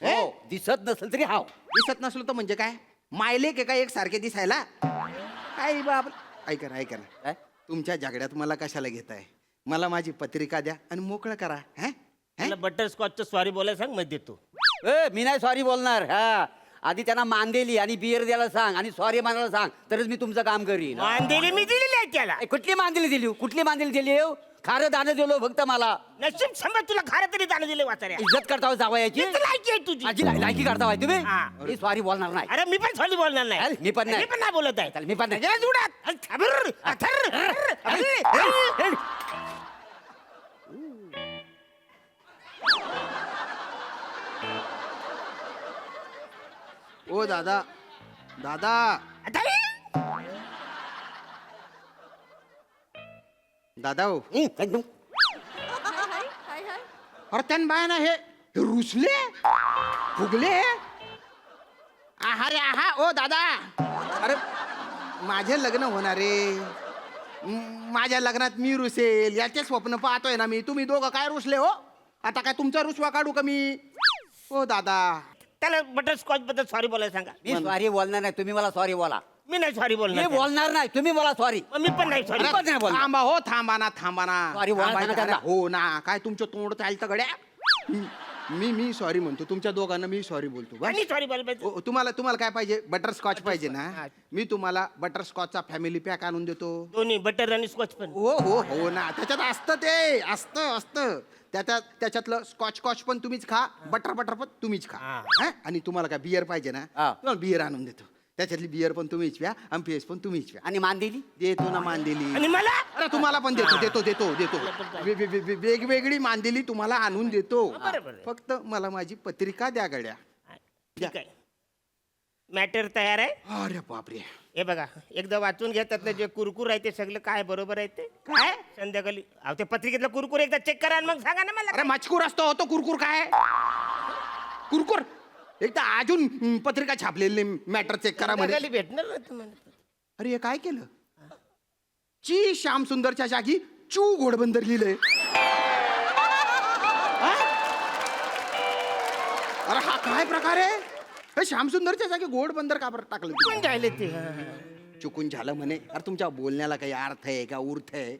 हो, दिसत नसेल तरी हाव. दिसत नसलो तर म्हणजे काय? मायले के काय एक सारखे दिसायला? काय बाप. ऐका ना ऐका ना, काय? तुमच्या जागड्यात मला कशाला घेताय? मला माझी पत्रिका द्या आणि मोकळं करा. हं? मला बटरस्कॉचचं सॉरी बोलायला सांग, मग देतो. मी नाही सॉरी बोलणार. हा, आधी त्यांना मांदेली आणि बियर द्यायला सांग आणि सॉरी म्हणायला सांग, तरच मी तुमचं काम करीन. मांदेली मी दिलेली आहे त्याला. कुठली मांदेली दिली? कुठली मांदेली दिली? खारं दाणं दिलो फक्त मला. नशीब समजा तुला खारं तरी दाणं दिले वाचाऱ्या. इज्जत करता जावयाची. इज्जत लायकी आहे तुझी. माझी लायकी करता होय तुम्ही. हा. मी सॉरी बोलणार नाही. अरे मी पण सॉरी बोलणार नाही. अरे, मी पण नाही. मी पण नाही बोलत आहे. चल, मी पण नाही. गेला जुडात. अरे, थांबर, अथर. ओ दादा दादा दादा हो. एकदम हाय हाय. अरे त्यान बाय ना हे रुसले फुगले. अरे आहा ओ दादा. अरे माझे लग्न होणारे, माझ्या लग्नात मी रुसेल याचे स्वप्न पाहतोय ना मी. तुम्ही दोघं काय रुसले हो? आता काय तुमचा रुसवा काढू का मी? ओ दादा. त्याला बटरस्कॉच बद्दल सॉरी बोलायला सांगा. मी सॉरी बोलणार नाही. तुम्ही मला सॉरी बोला. मी नाही सॉरी मी बोलणार. बोलणार नाही. तुम्ही मला सॉरी. मी पण नाही सॉरी. अरे, पण नाही बोलणार. थांबा हो, थांबा ना थांबा ना. Sorry, बोला थांबायचं. ना, अरे, त्यांना. हो ना, काय तुमचं तोंड चालतं गड्या. मी सॉरी म्हणतो तुमच्या दोघांना. मी सॉरी बोलतो बस. आणि सॉरी बोलायला पाहिजे. तुम्हाला काय पाहिजे? बटरस्कॉच पाहिजे ना? मी तुम्हाला बटरस्कॉचचा फॅमिली पॅक आणून देतो. दोन्ही बटर आणि स्कॉच पण. हो हो हो ना, त्याच्यात असतं ते असतं त्याच्यातलं स्कॉच पण तुम्हीच खा, बटर पण तुम्हीच खा. हा. हं? आणि तुम्हाला काय बियर पाहिजे ना? हा. तुम्हाला बियर आणून देतो. त्याच्यातली बियर पण तुम्हीच प्या आणि पेस पण तुम्हीच प्या. आणि मांदेली देतो ना मांदेली. आणि मला अरे तुम्हाला पण देतो. वेगवेगळी मांदेली तुम्हाला आणून देतो. बरोबर आहे. फक्त मला माझी पत्रिका द्या गड्या. ठीक आहे. मॅटर तयार आहे. अरे बापरे. हे बघा, एकदा वाचून घ्या. त्यातलं जे कुरकुर आहे ते सगळं काय बरोबर आहे ते काय संध्याकाळी ते पत्रिकेतलं कुरकुर एकदा चेक करा आणि मग सांगा ना मला. अरे मजकूर असतो होतो कुरकुर काय? कुरकुर एक तर अजून पत्रिका छापलेली मॅटर चेक करा म्हणे. संध्याकाळी भेटणार ना तुम्हाला. अरे हे काय केलं? ची श्याम सुंदरच्या जागी चू घोडबंदर लिहिलंय. हा? अरे हा काय प्रकार आहे? हे श्याम सुंदरच्या जागी घोडबंदर का बरं टाकलं? कोण राहिले ते? चुकून झालं म्हणे. अरे तुमच्या बोलण्याला काही अर्थ आहे का उर्थ आहे?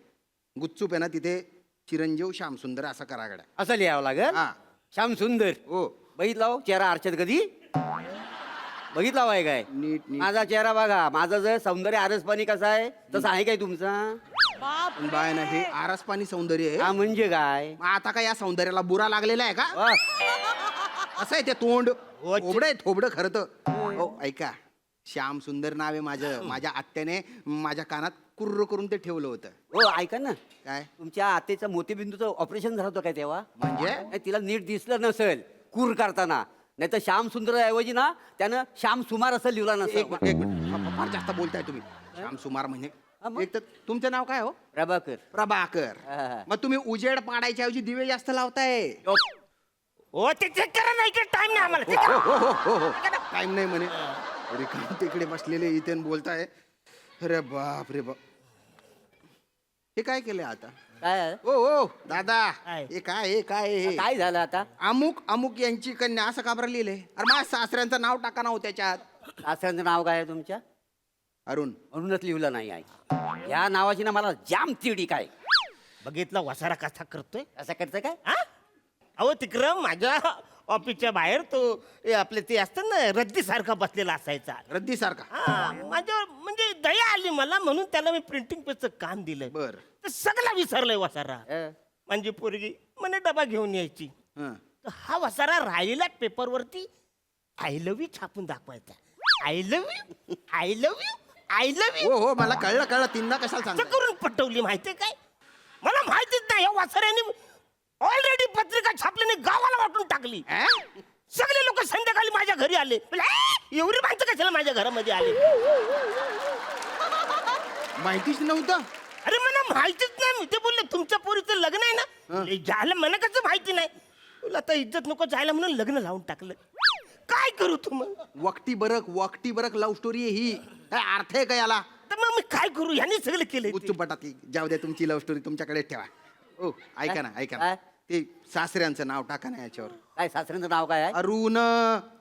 गुच्चूप आहे ना तिथे चिरंजीव श्याम सुंदर असं करा गड्या. असं लिहावं लागेल. हा. श्याम सुंदर. हो बघितला हो चेहरा आरशात कधी? बघितला आहे काय? नीट नीट. माझा चेहरा बघा. माझं जर सौंदर्य आरसपाणी कसं आहे तसं आहे काय तुमचा? पण बाय ना हे आरस पाणी सौंदर्य हा आहे. म्हणजे काय? मग आता काय या सौंदर्याला बुरा लागलेला आहे का? वा. असं आहे ते तोंड. हो, थोबड आहे थोबडं खरं तर. हो ऐका, श्याम सुंदर नाव आहे माझं. माझ्या आत्याने माझ्या कानात कुर्र करून ते ठेवलं होतं. हो ऐका ना, काय तुमच्या आतेचं मोतीबिंदूचं ऑपरेशन झालं होतं काय तेव्हा? म्हणजे? नाही, तिला नीट दिसलं नसेल कूर करताना. नाही तर श्याम सुंदर ऐवजी ना त्यानं श्याम सुमार असं लिहिलं एक नसेल. मिनिट, फार जास्त बोलताय तुम्ही. श्याम सुमार म्हणजे हा, मग? एक तर तुमचं नाव काय हो? प्रभाकर. प्रभाकर. हा. मग तुम्ही उजेड पाडायच्या ऐवजी दिवे जास्त लावताय. हो ते चेक करा नाही की टाइम नाही आम्हाला. check हो करा. हो हो हो टाइम नाही म्हणे. रिकाम तिकडे बसलेले इथे न बोलताय. अरे बाप रे बाप. हे काय केलंय आता? काय ओ ओ दादा, काय? हे काय हे? काय झालं आता? अमुक यांची कन्या असं का बरं लिहिलंय? अरे माझ्या सासऱ्यांचं नाव टाका ना हो त्याच्यात. सासऱ्यांचं नाव काय आहे तुमच्या? अरुण. म्हणूनच लिहिलं नाही आहे. या नावाची ना मला जाम चिडी काय. बघितला वसारा कसा करतोय. असं करतं काय? हा? अहो तिकडं माझ्या ऑफिसच्या बाहेर तो आपले ते असतं ना रद्दी सारखा बसलेला असायचा. रद्दी सारखा. हा, माझ्यावर म्हणजे दया आली मला म्हणून त्याला मी प्रिंटिंग पेजचं काम दिलंय. बर. तर सगळा विसरलंय वसारा. अं, म्हणजे पोरगी म्हणे डबा घेऊन यायची. हं. तर हा वसारा राहिलेल्या पेपरवरती आय लव्ह यू छापून दाखवायचा. I love you, I love you, I love you हो हो मला कळलं तीनदा कशाला असं सांगता? करून पटवली माहितीये काय. मला वासऱ्याने ऑलरेडी पत्रिका छापल्याने गावाला वाटून टाकली. सगळे लोक संध्याकाळी माझ्या घरी आले. म्हणलं, एवढी माणसं कशाला माझ्या घरामध्ये आली? माहितीच नव्हतं. अरे मला माहितीच नाही. ते बोलले तुमच्या पोरीचं लग्न आहे ना. झालं मला कसं माहिती नाही. तुला आता इज्जत नको जायला म्हणून लग्न लावून टाकलं. काय करू तू मग? वक्ती बरक लव्ह स्टोरी आहे ही. काय अर्थ आहे का याला? तर मग मी काय करू? ह्याने सगळं केलं. उच्चपटातली जाऊ द्या, तुमची लव्ह स्टोरी तुमच्याकडे ठेवा. ओ ऐका ना काय? ते सासऱ्यांचं नाव टाका ना याच्यावर. काय सासऱ्यांचं नाव काय आहे? अरुण.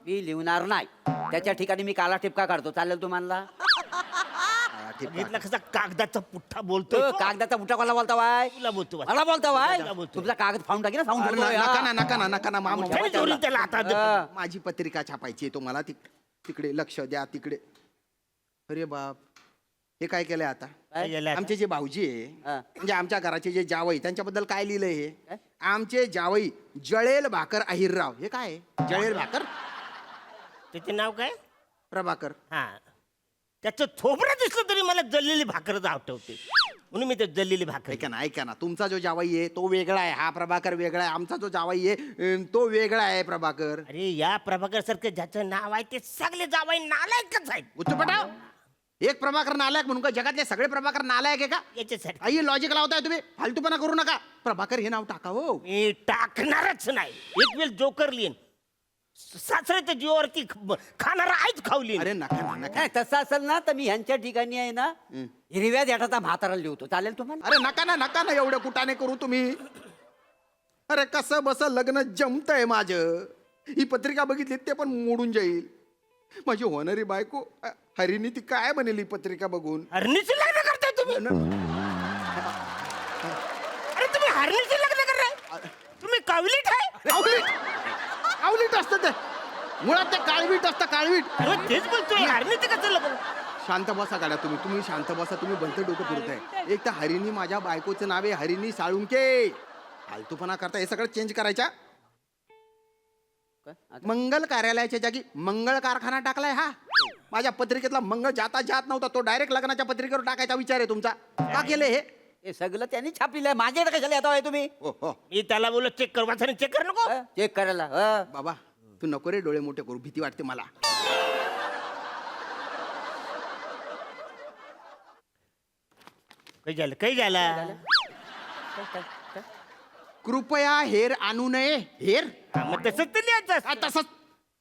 मी लिहणार नाही. त्याच्या ठिकाणी मी काला टिपका काढतो. चालेल तुम्हाला? बघितलं कसा कागदाचा पुठ्ठा बोलतोय. कागदाचा बुटा कोणाला बोलता वाय? तुला बोलतो बा. मला बोलता वाय? तुला बोलतो. तुमचा कागद फाडून टाकी ना, सांगून अरे ठेवतोय, हा. नका ना मामा. त्याने जोडून त्याला आता हा. माझी पत्रिका छापायची आहे, तुम्हाला तिकडे लक्ष द्या. तिकडे अरे बाप, हे काय केलंय आता? काय झालं आता? आमचे जे भाऊजी आहे, हा. म्हणजे आमच्या घराचे जे जावई, त्यांच्याबद्दल काय लिहिलंय हे? आमचे जावई जळेल भाकर अहिरराव. हे काय आहे? जळेल भाकर त्याचे नाव काय? प्रभाकर. हा, त्याचं थोबडं दिसलं तरी मला जल्लेली भाकरच आठवते. म्हणून मी ते जल्लेली भाकर. ऐका ना, तुमचा जो जावई आहे तो वेगळा आहे, हा प्रभाकर वेगळा आहे. आमचा जो जावई आहे तो वेगळा आहे, प्रभाकर. अरे या प्रभाकर सारखं ज्याचं नाव आहे ते सगळे जावई नालायकच आहेत. उच्चपटाव, एक प्रभाकर नालायक म्हणून का जगातले सगळे प्रभाकर नालायक आहे का? याच्यासाठी आई लॉजिक लावताय तुम्ही, फालतूपणा करू नका. प्रभाकर हे नाव टाका हो. मी टाकणारच नाही. एक वेळ जोकर लिहिन. सासऱ्याच्या जीवावरती खाणारा आईच खावली. अरे नका ना, नका. काय तसं असेल ना तर मी ह्यांच्या ठिकाणी आहे ना हिरव्या देठाचा म्हातारा लिहतो. चालेल तुम्हाला? अरे नका ना एवढं कुटाने करू तुम्ही. अरे कसं बस लग्न जमतंय माझं. ही पत्रिका बघितली ते पण मोडून जाईल. माझी होणारी बायको हरिणी ती काय बनेल ही पत्रिका बघून? हरणीचे लग्न करताय तुम्ही? अरे तुम्ही हरणीचे लग्न करताय? तुम्ही कावलीट आहे? कावलीट असतं ते, मुळात ते काळवीट असतं, काळवीट. अरे तेच बोलतोय, हरणीचे कसं लग्न? शांत बसा गाड्या तुम्ही शांत बसा. तुम्ही भलतं डोकं फिरताय. एक तर हरिणी माझ्या बायकोचं नाव आहे हरिणी साळुंके. फालतूपणा करता, हे सगळं चेंज करायच्या. मंगल कार्यालयाच्या जागी मंगळ कारखाना टाकलाय हा. माझ्या पत्रिकेतला मंगळ जाता जात नव्हता, तो डायरेक्ट लग्नाच्या पत्रिकेवर टाकायचा विचार आहे तुमचा. का केलं हे? हे सगळं त्यांनी छापलेलं आहे. माझ्याकडे कशाला येता आहे तुम्ही? हो मी त्याला बोललो चेक कर. वाचन चेक कर नको. चेक करायला हा. बाबा तू नको रे डोळे मोठे करू, भीती वाटते मला. काही झालं? कृपया हेर आणू नये. हेर मग तसंच तर लिहायचं असतं. तसंच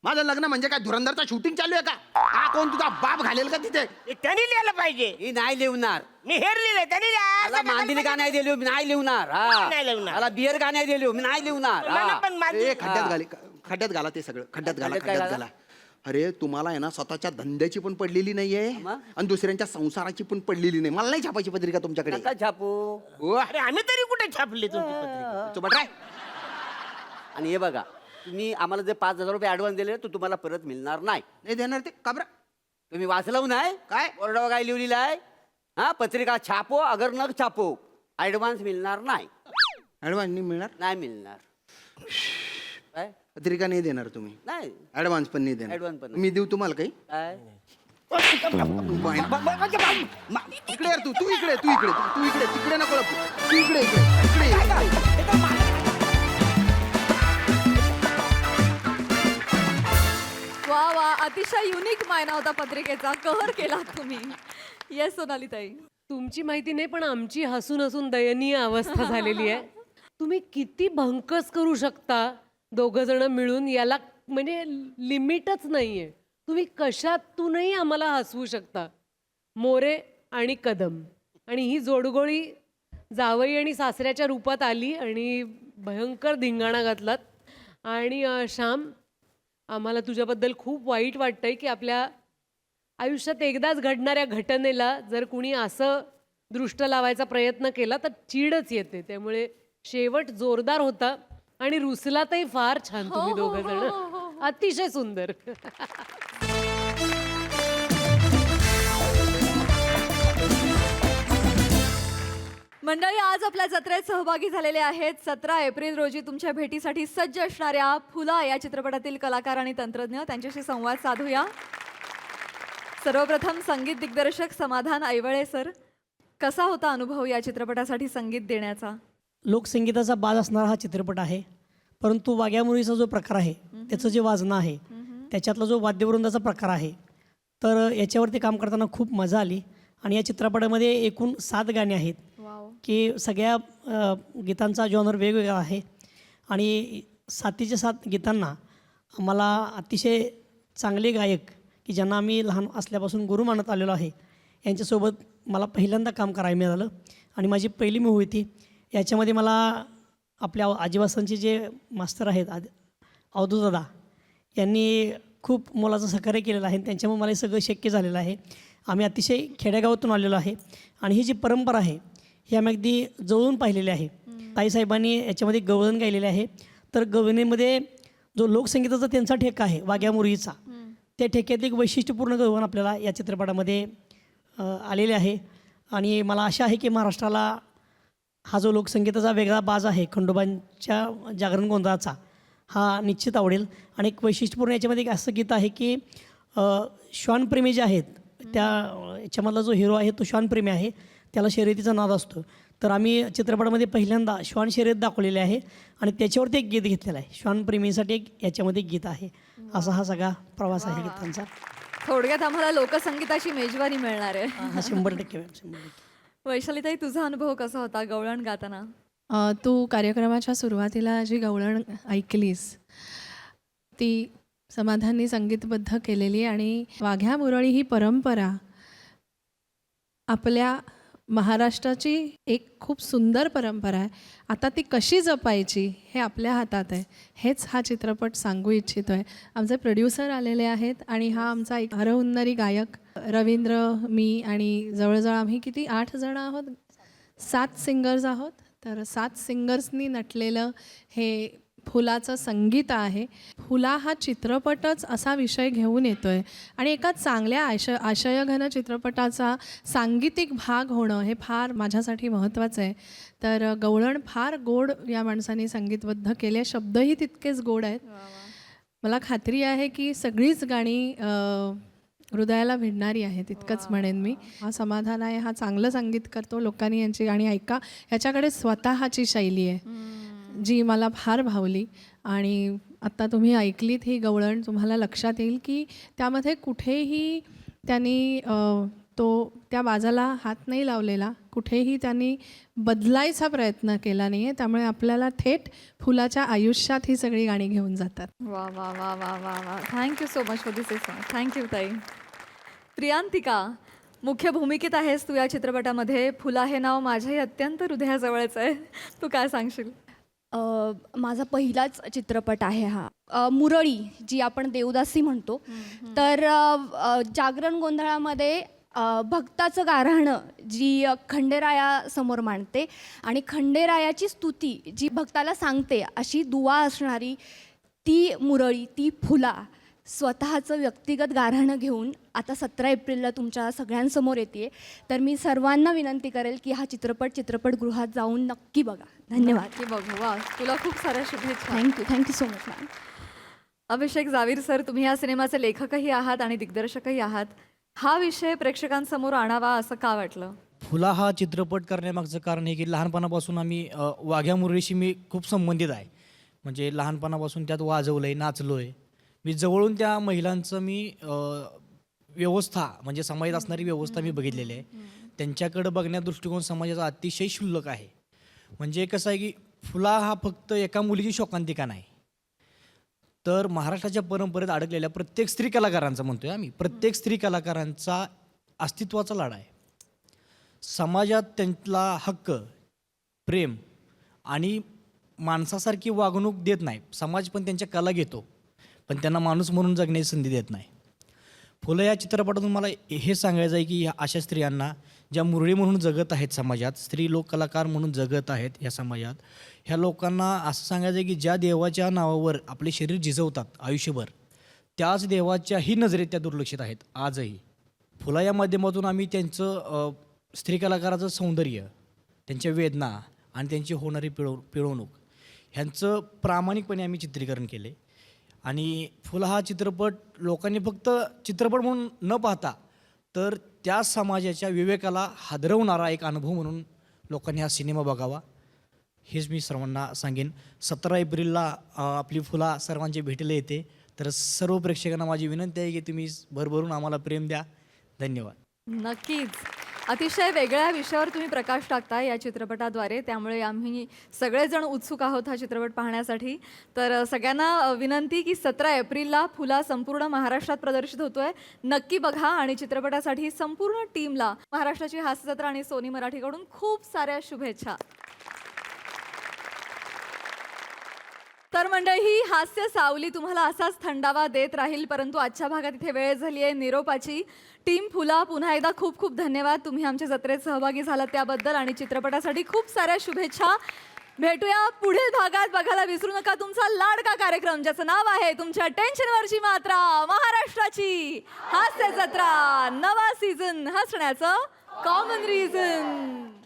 माझं लग्न म्हणजे काय धुरंधरचा शूटिंग चालू आहे का? हा कोण तुझा बाप घालेल का तिथे? हे त्यांनी लिहायला पाहिजे. मी नाही लिहणार. मी हेर लिहिलंय त्यांनी मला मांदिली का नाही दिली? मी नाही लिहणार. नाही लिहणार. मला बियर का नाही दिली? मी नाही लिहणार. मला हा. पण मांदी- ए, खड्ड्यात घाला ते सगळं. खड्ड्यात खड्ड्यात काय घाला. घाला? अरे तुम्हाला आहे ना स्वतःच्या धंद्याची पण पडलेली नाहीये मग? आणि दुसऱ्यांच्या संसाराची पण पडलेली नाही. मला नाही छापायची पत्रिका तुमच्याकडे. नका छापू. ओ, अरे आम्ही तरी कुठे छापली तुमची पत्रिका? चुपट राह. आणि हे बघा, तुम्ही आम्हाला जे 5,000 रुपये ऍडव्हान्स दिले तो तुम्हाला परत मिळणार नाही. नाही देणार ते का बरं? तुम्ही वाचलं नाही काय? बोर्डावर काय लिहिलेलं आहे? हा, पत्रिका छापो अगर न छापो ऍडव्हान्स मिळणार नाही. ऍडव्हान्स नाही मिळणार. नाही मिळणार. काय? पत्रिका नाही देणार तुम्ही. नाही. ऍडव्हान्स पण नाही देणार. Advance पण नाही. मी देऊ तुम्हाला काही? काय? इकडे यार, तू इकडे तिकडे नको लपू. तू इकडे. वा वा, अतिशय युनिक मायना होता पत्रिकेचा. कहर केला तुम्ही. येस सोनाली ताई. तुमची माहिती नाही पण आमची हसून हसून दयनीय अवस्था झालेली आहे. तुम्ही किती भंकस करू शकता दोघं जण मिळून, याला म्हणजे लिमिटच नाहीये. तुम्ही कशातूनही आम्हाला हसवू शकता. मोरे आणि कदम आणि ही जोडगोळी जावई आणि सासऱ्याच्या रूपात आली आणि भयंकर धिंगाणा घातलात. आणि श्याम, आम्हाला तुझ्याबद्दल खूप वाईट वाटतंय की आपल्या आयुष्यात एकदाच घडणाऱ्या घटनेला जर कुणी असं दृष्ट लावायचा प्रयत्न केला तर चीडच येते. त्यामुळे शेवट जोरदार होता आणि रुसलातही फार छान तुम्ही दोघं जण. अतिशय सुंदर. मंडळी, आज आपल्या जत्रेत सहभागी झालेले आहेत 17 एप्रिल रोजी तुमच्या भेटीसाठी सज्ज असणाऱ्या फुला या चित्रपटातील कलाकार आणि तंत्रज्ञ. त्यांच्याशी संवाद साधूया. सर्वप्रथम संगीत दिग्दर्शक समाधान ऐवळे सर, कसा होता अनुभव या चित्रपटासाठी संगीत देण्याचा? लोकसंगीताचा बाज असणारा हा चित्रपट आहे, परंतु वाघ्या मुरळीचा जो प्रकार आहे त्याचं जे वाजणं आहे त्याच्यातला जो वाद्यवृंदाचा प्रकार आहे, तर याच्यावरती काम करताना खूप मजा आली. आणि या चित्रपटामध्ये एकूण 7 गाणी आहेत की सगळ्या गीतांचा जॉनर वेगवेगळा आहे. आणि 7च्या 7 गीतांना मला अतिशय चांगले गायक की ज्यांना आम्ही लहान असल्यापासून गुरु मानत आलेलो आहे यांच्यासोबत मला पहिल्यांदा काम करायला मिळालं. आणि माझी पहिली मूव्ही होती. याच्यामध्ये मला आपल्या आजीवासांचे जे मास्तर आहेत अवधूत दादा यांनी खूप मोलाचं सहकार्य केलेलं आहे. त्यांच्यामुळे मला हे सगळं शक्य झालेलं आहे. आम्ही अतिशय खेडेगावातून आलेलो आहे आणि ही जी परंपरा आहे ही आम्ही अगदी जवळून पाहिलेली आहे. ताईसाहेबांनी याच्यामध्ये गवळण गायलेले आहे. तर गवळणीमध्ये जो लोकसंगीताचा त्यांचा ठेका आहे वाघ्या मुरळीचा, त्या ठेक्यात एक वैशिष्ट्यपूर्ण गवळण आपल्याला या चित्रपटामध्ये आलेले आहे. आणि मला आशा आहे की महाराष्ट्राला हा जो लोकसंगीताचा वेगळा बाज आहे खंडोबांच्या जागरण गोंधळाचा हा निश्चित आवडेल. आणि एक वैशिष्ट्यपूर्ण याच्यामध्ये एक असं गीत आहे की श्वानप्रेमी जे आहेत त्या याच्यामधला जो हिरो आहे तो श्वानप्रेमी आहे, त्याला शर्यतीचा नाद असतो. तर आम्ही चित्रपटामध्ये पहिल्यांदा श्वान शर्यत दाखवलेली आहे आणि त्याच्यावरती एक गीत घेतलेलं आहे. श्वानप्रेमीसाठी एक याच्यामध्ये एक गीत आहे. असा हा सगळा प्रवास आहे गीतांचा. थोडक्यात आम्हाला लोकसंगीताची मेजवानी मिळणार आहे. हा 100% मॅम, 100%. वैशालीताई, तुझा अनुभव कसा होता गवळण गाताना? तू कार्यक्रमाच्या सुरुवातीला जी गवळण ऐकलीस ती समाधाननी संगीतबद्ध केलेली. आणि वाघ्या मुरळी ही परंपरा आपल्या महाराष्ट्राची एक खूप सुंदर परंपरा आहे. आता ती कशी जपायची हे आपल्या हातात आहे. हेच हा चित्रपट सांगू इच्छितो आहे. आमचे प्रोड्युसर आलेले आहेत आणि हा आमचा एक हरहुन्नरी गायक रवींद्र, मी आणि जवळजवळ आम्ही किती 8 जण आहोत, 7 सिंगर्स आहोत. तर 7 सिंगर्सनी नटलेलं हे फुलाचं संगीत आहे. फुला हा चित्रपटच असा विषय घेऊन येतो आहे आणि एका चांगल्या आशयघन चित्रपटाचा सांगीतिक भाग होणं हे फार माझ्यासाठी महत्त्वाचं आहे. तर गवळण फार गोड या माणसाने संगीतबद्ध केले. शब्दही तितकेच गोड आहेत. मला खात्री आहे की सगळीच गाणी हृदयाला भिडणारी आहे, तितकंच म्हणेन मी. हा समाधान आहे, हा चांगलं संगीत करतो. लोकांनी यांची गाणी ऐका. ह्याच्याकडे स्वतःची शैली आहे जी मला फार भावली. आणि आत्ता तुम्ही ऐकलीत ही गवळण, तुम्हाला लक्षात येईल की त्यामध्ये कुठेही त्यांनी त्या बाजाला हात नाही लावलेला, कुठेही त्यांनी बदलायचा प्रयत्न केला नाही आहे. त्यामुळे आपल्याला थेट फुलाच्या आयुष्यात ही सगळी गाणी घेऊन जातात. वा वा वा वा वा वा, thank you so much for this. Thank you ताई. प्रियांतिका, मुख्य भूमिकेत आहेस तू या चित्रपटामध्ये. फुला हे नाव माझ्याही अत्यंत हृदयाजवळचं आहे. तू काय सांगशील? माझा पहिलाच चित्रपट आहे हा. मुरळी, जी आपण देवदासी म्हणतो. तर जागरण गोंधळामध्ये भक्ताचं गाऱ्हाणं जी खंडेरायासमोर मांडते आणि खंडेरायाची स्तुती जी भक्ताला सांगते अशी दुवा असणारी ती मुरळी, ती फुला स्वतःचं व्यक्तिगत गाऱ्हाणं घेऊन आता 17 एप्रिलला तुमच्या सगळ्यांसमोर येते. तर मी सर्वांना विनंती करेल की हा चित्रपटगृहात जाऊन नक्की बघा. धन्यवाद. की बघू. वा, तुला खूप साऱ्या शुभेच्छा. Thank you so much ma'am. Abhishek Javir sir, तुम्ही या सिनेमाचे लेखकही आहात आणि दिग्दर्शकही आहात. हा विषय प्रेक्षकांसमोर आणावा असं का वाटलं? फुला हा चित्रपट करण्यामागचं कारण हे की लहानपणापासून आम्ही वाघ्या मुरळीशी मी खूप संबंधित आहे. म्हणजे लहानपणापासून त्यात वाजवलं आहे, नाचलो आहे मी. जवळून त्या महिलांचं मी व्यवस्था म्हणजे समाजात असणारी व्यवस्था मी बघितलेली आहे. त्यांच्याकडं बघण्या दृष्टिकोन समाजाचा अतिशय क्षुल्लक आहे. म्हणजे कसं आहे की फुला हा फक्त एका मुलीची शोकांतिका नाही, तर महाराष्ट्राच्या परंपरेत अडकलेल्या प्रत्येक स्त्री कलाकारांचा म्हणतोय आम्ही, प्रत्येक स्त्री कलाकारांचा अस्तित्वाचा लढा आहे. समाजात त्यांना हक्क, प्रेम आणि माणसासारखी वागणूक देत नाही. समाज पण त्यांच्या कला घेतो, पण त्यांना माणूस म्हणून जगण्याची संधी देत नाही. फुलं या चित्रपटातून मला हे सांगायचं आहे की अशा स्त्रियांना ज्या मुरळी म्हणून जगत आहेत समाजात, स्त्री लोक कलाकार म्हणून जगत आहेत या समाजात, ह्या लोकांना असं सांगायचं आहे की ज्या देवाच्या नावावर आपले शरीर झिजवतात आयुष्यभर, त्याच देवाच्याही नजरेत त्या दुर्लक्षित आहेत आजही. फुला या माध्यमातून आम्ही त्यांचं स्त्री कलाकाराचं सौंदर्य, त्यांच्या वेदना आणि त्यांची होणारी पिळवणूक ह्यांचं प्रामाणिकपणे आम्ही चित्रीकरण केले. आणि फुला हा चित्रपट लोकांनी फक्त चित्रपट म्हणून न पाहता तर त्या समाजाच्या विवेकाला हादरवणारा एक अनुभव म्हणून लोकांनी हा सिनेमा बघावा हेच मी सर्वांना सांगेन. 17 एप्रिलला आपली फुला सर्वांची भेटीला येते. तर सर्व प्रेक्षकांना माझी विनंती आहे की तुम्ही भरभरून आम्हाला प्रेम द्या. धन्यवाद. नक्कीच. अतिशय वेगळ्या विषयावर तुम्ही प्रकाश टाकताय या चित्रपटाद्वारे, त्यामुळे आम्ही सगळेजण उत्सुक आहोत हा चित्रपट पाहण्यासाठी. तर सगळ्यांना विनंती की 17 एप्रिलला फुला संपूर्ण महाराष्ट्रात प्रदर्शित होतोय. नक्की बघा आणि चित्रपटासाठी संपूर्ण टीमला महाराष्ट्राची हास्य जत्रा आणि सोनी मराठीकडून खूप साऱ्या शुभेच्छा. तर मंडळी, ही हास्य सावली तुम्हाला असाच थंडावा देत राहील, परंतु आजच्या भागात इथे वेळ झाली आहे निरोपाची. टीम फुला, पुन्हा एकदा खूप खूप धन्यवाद. तुम्ही आमच्या जत्रेत सहभागी झालात त्याबद्दल आणि चित्रपटासाठी खूप साऱ्या शुभेच्छा. भेटूया पुढील भागात. बघायला विसरू नका तुमचा लाडका कार्यक्रम ज्याचं नाव आहे तुमच्या टेन्शनवरची मात्रा, महाराष्ट्राची हास्य जत्रा. नवा सीझन, हसण्याचं कॉमन रिझन.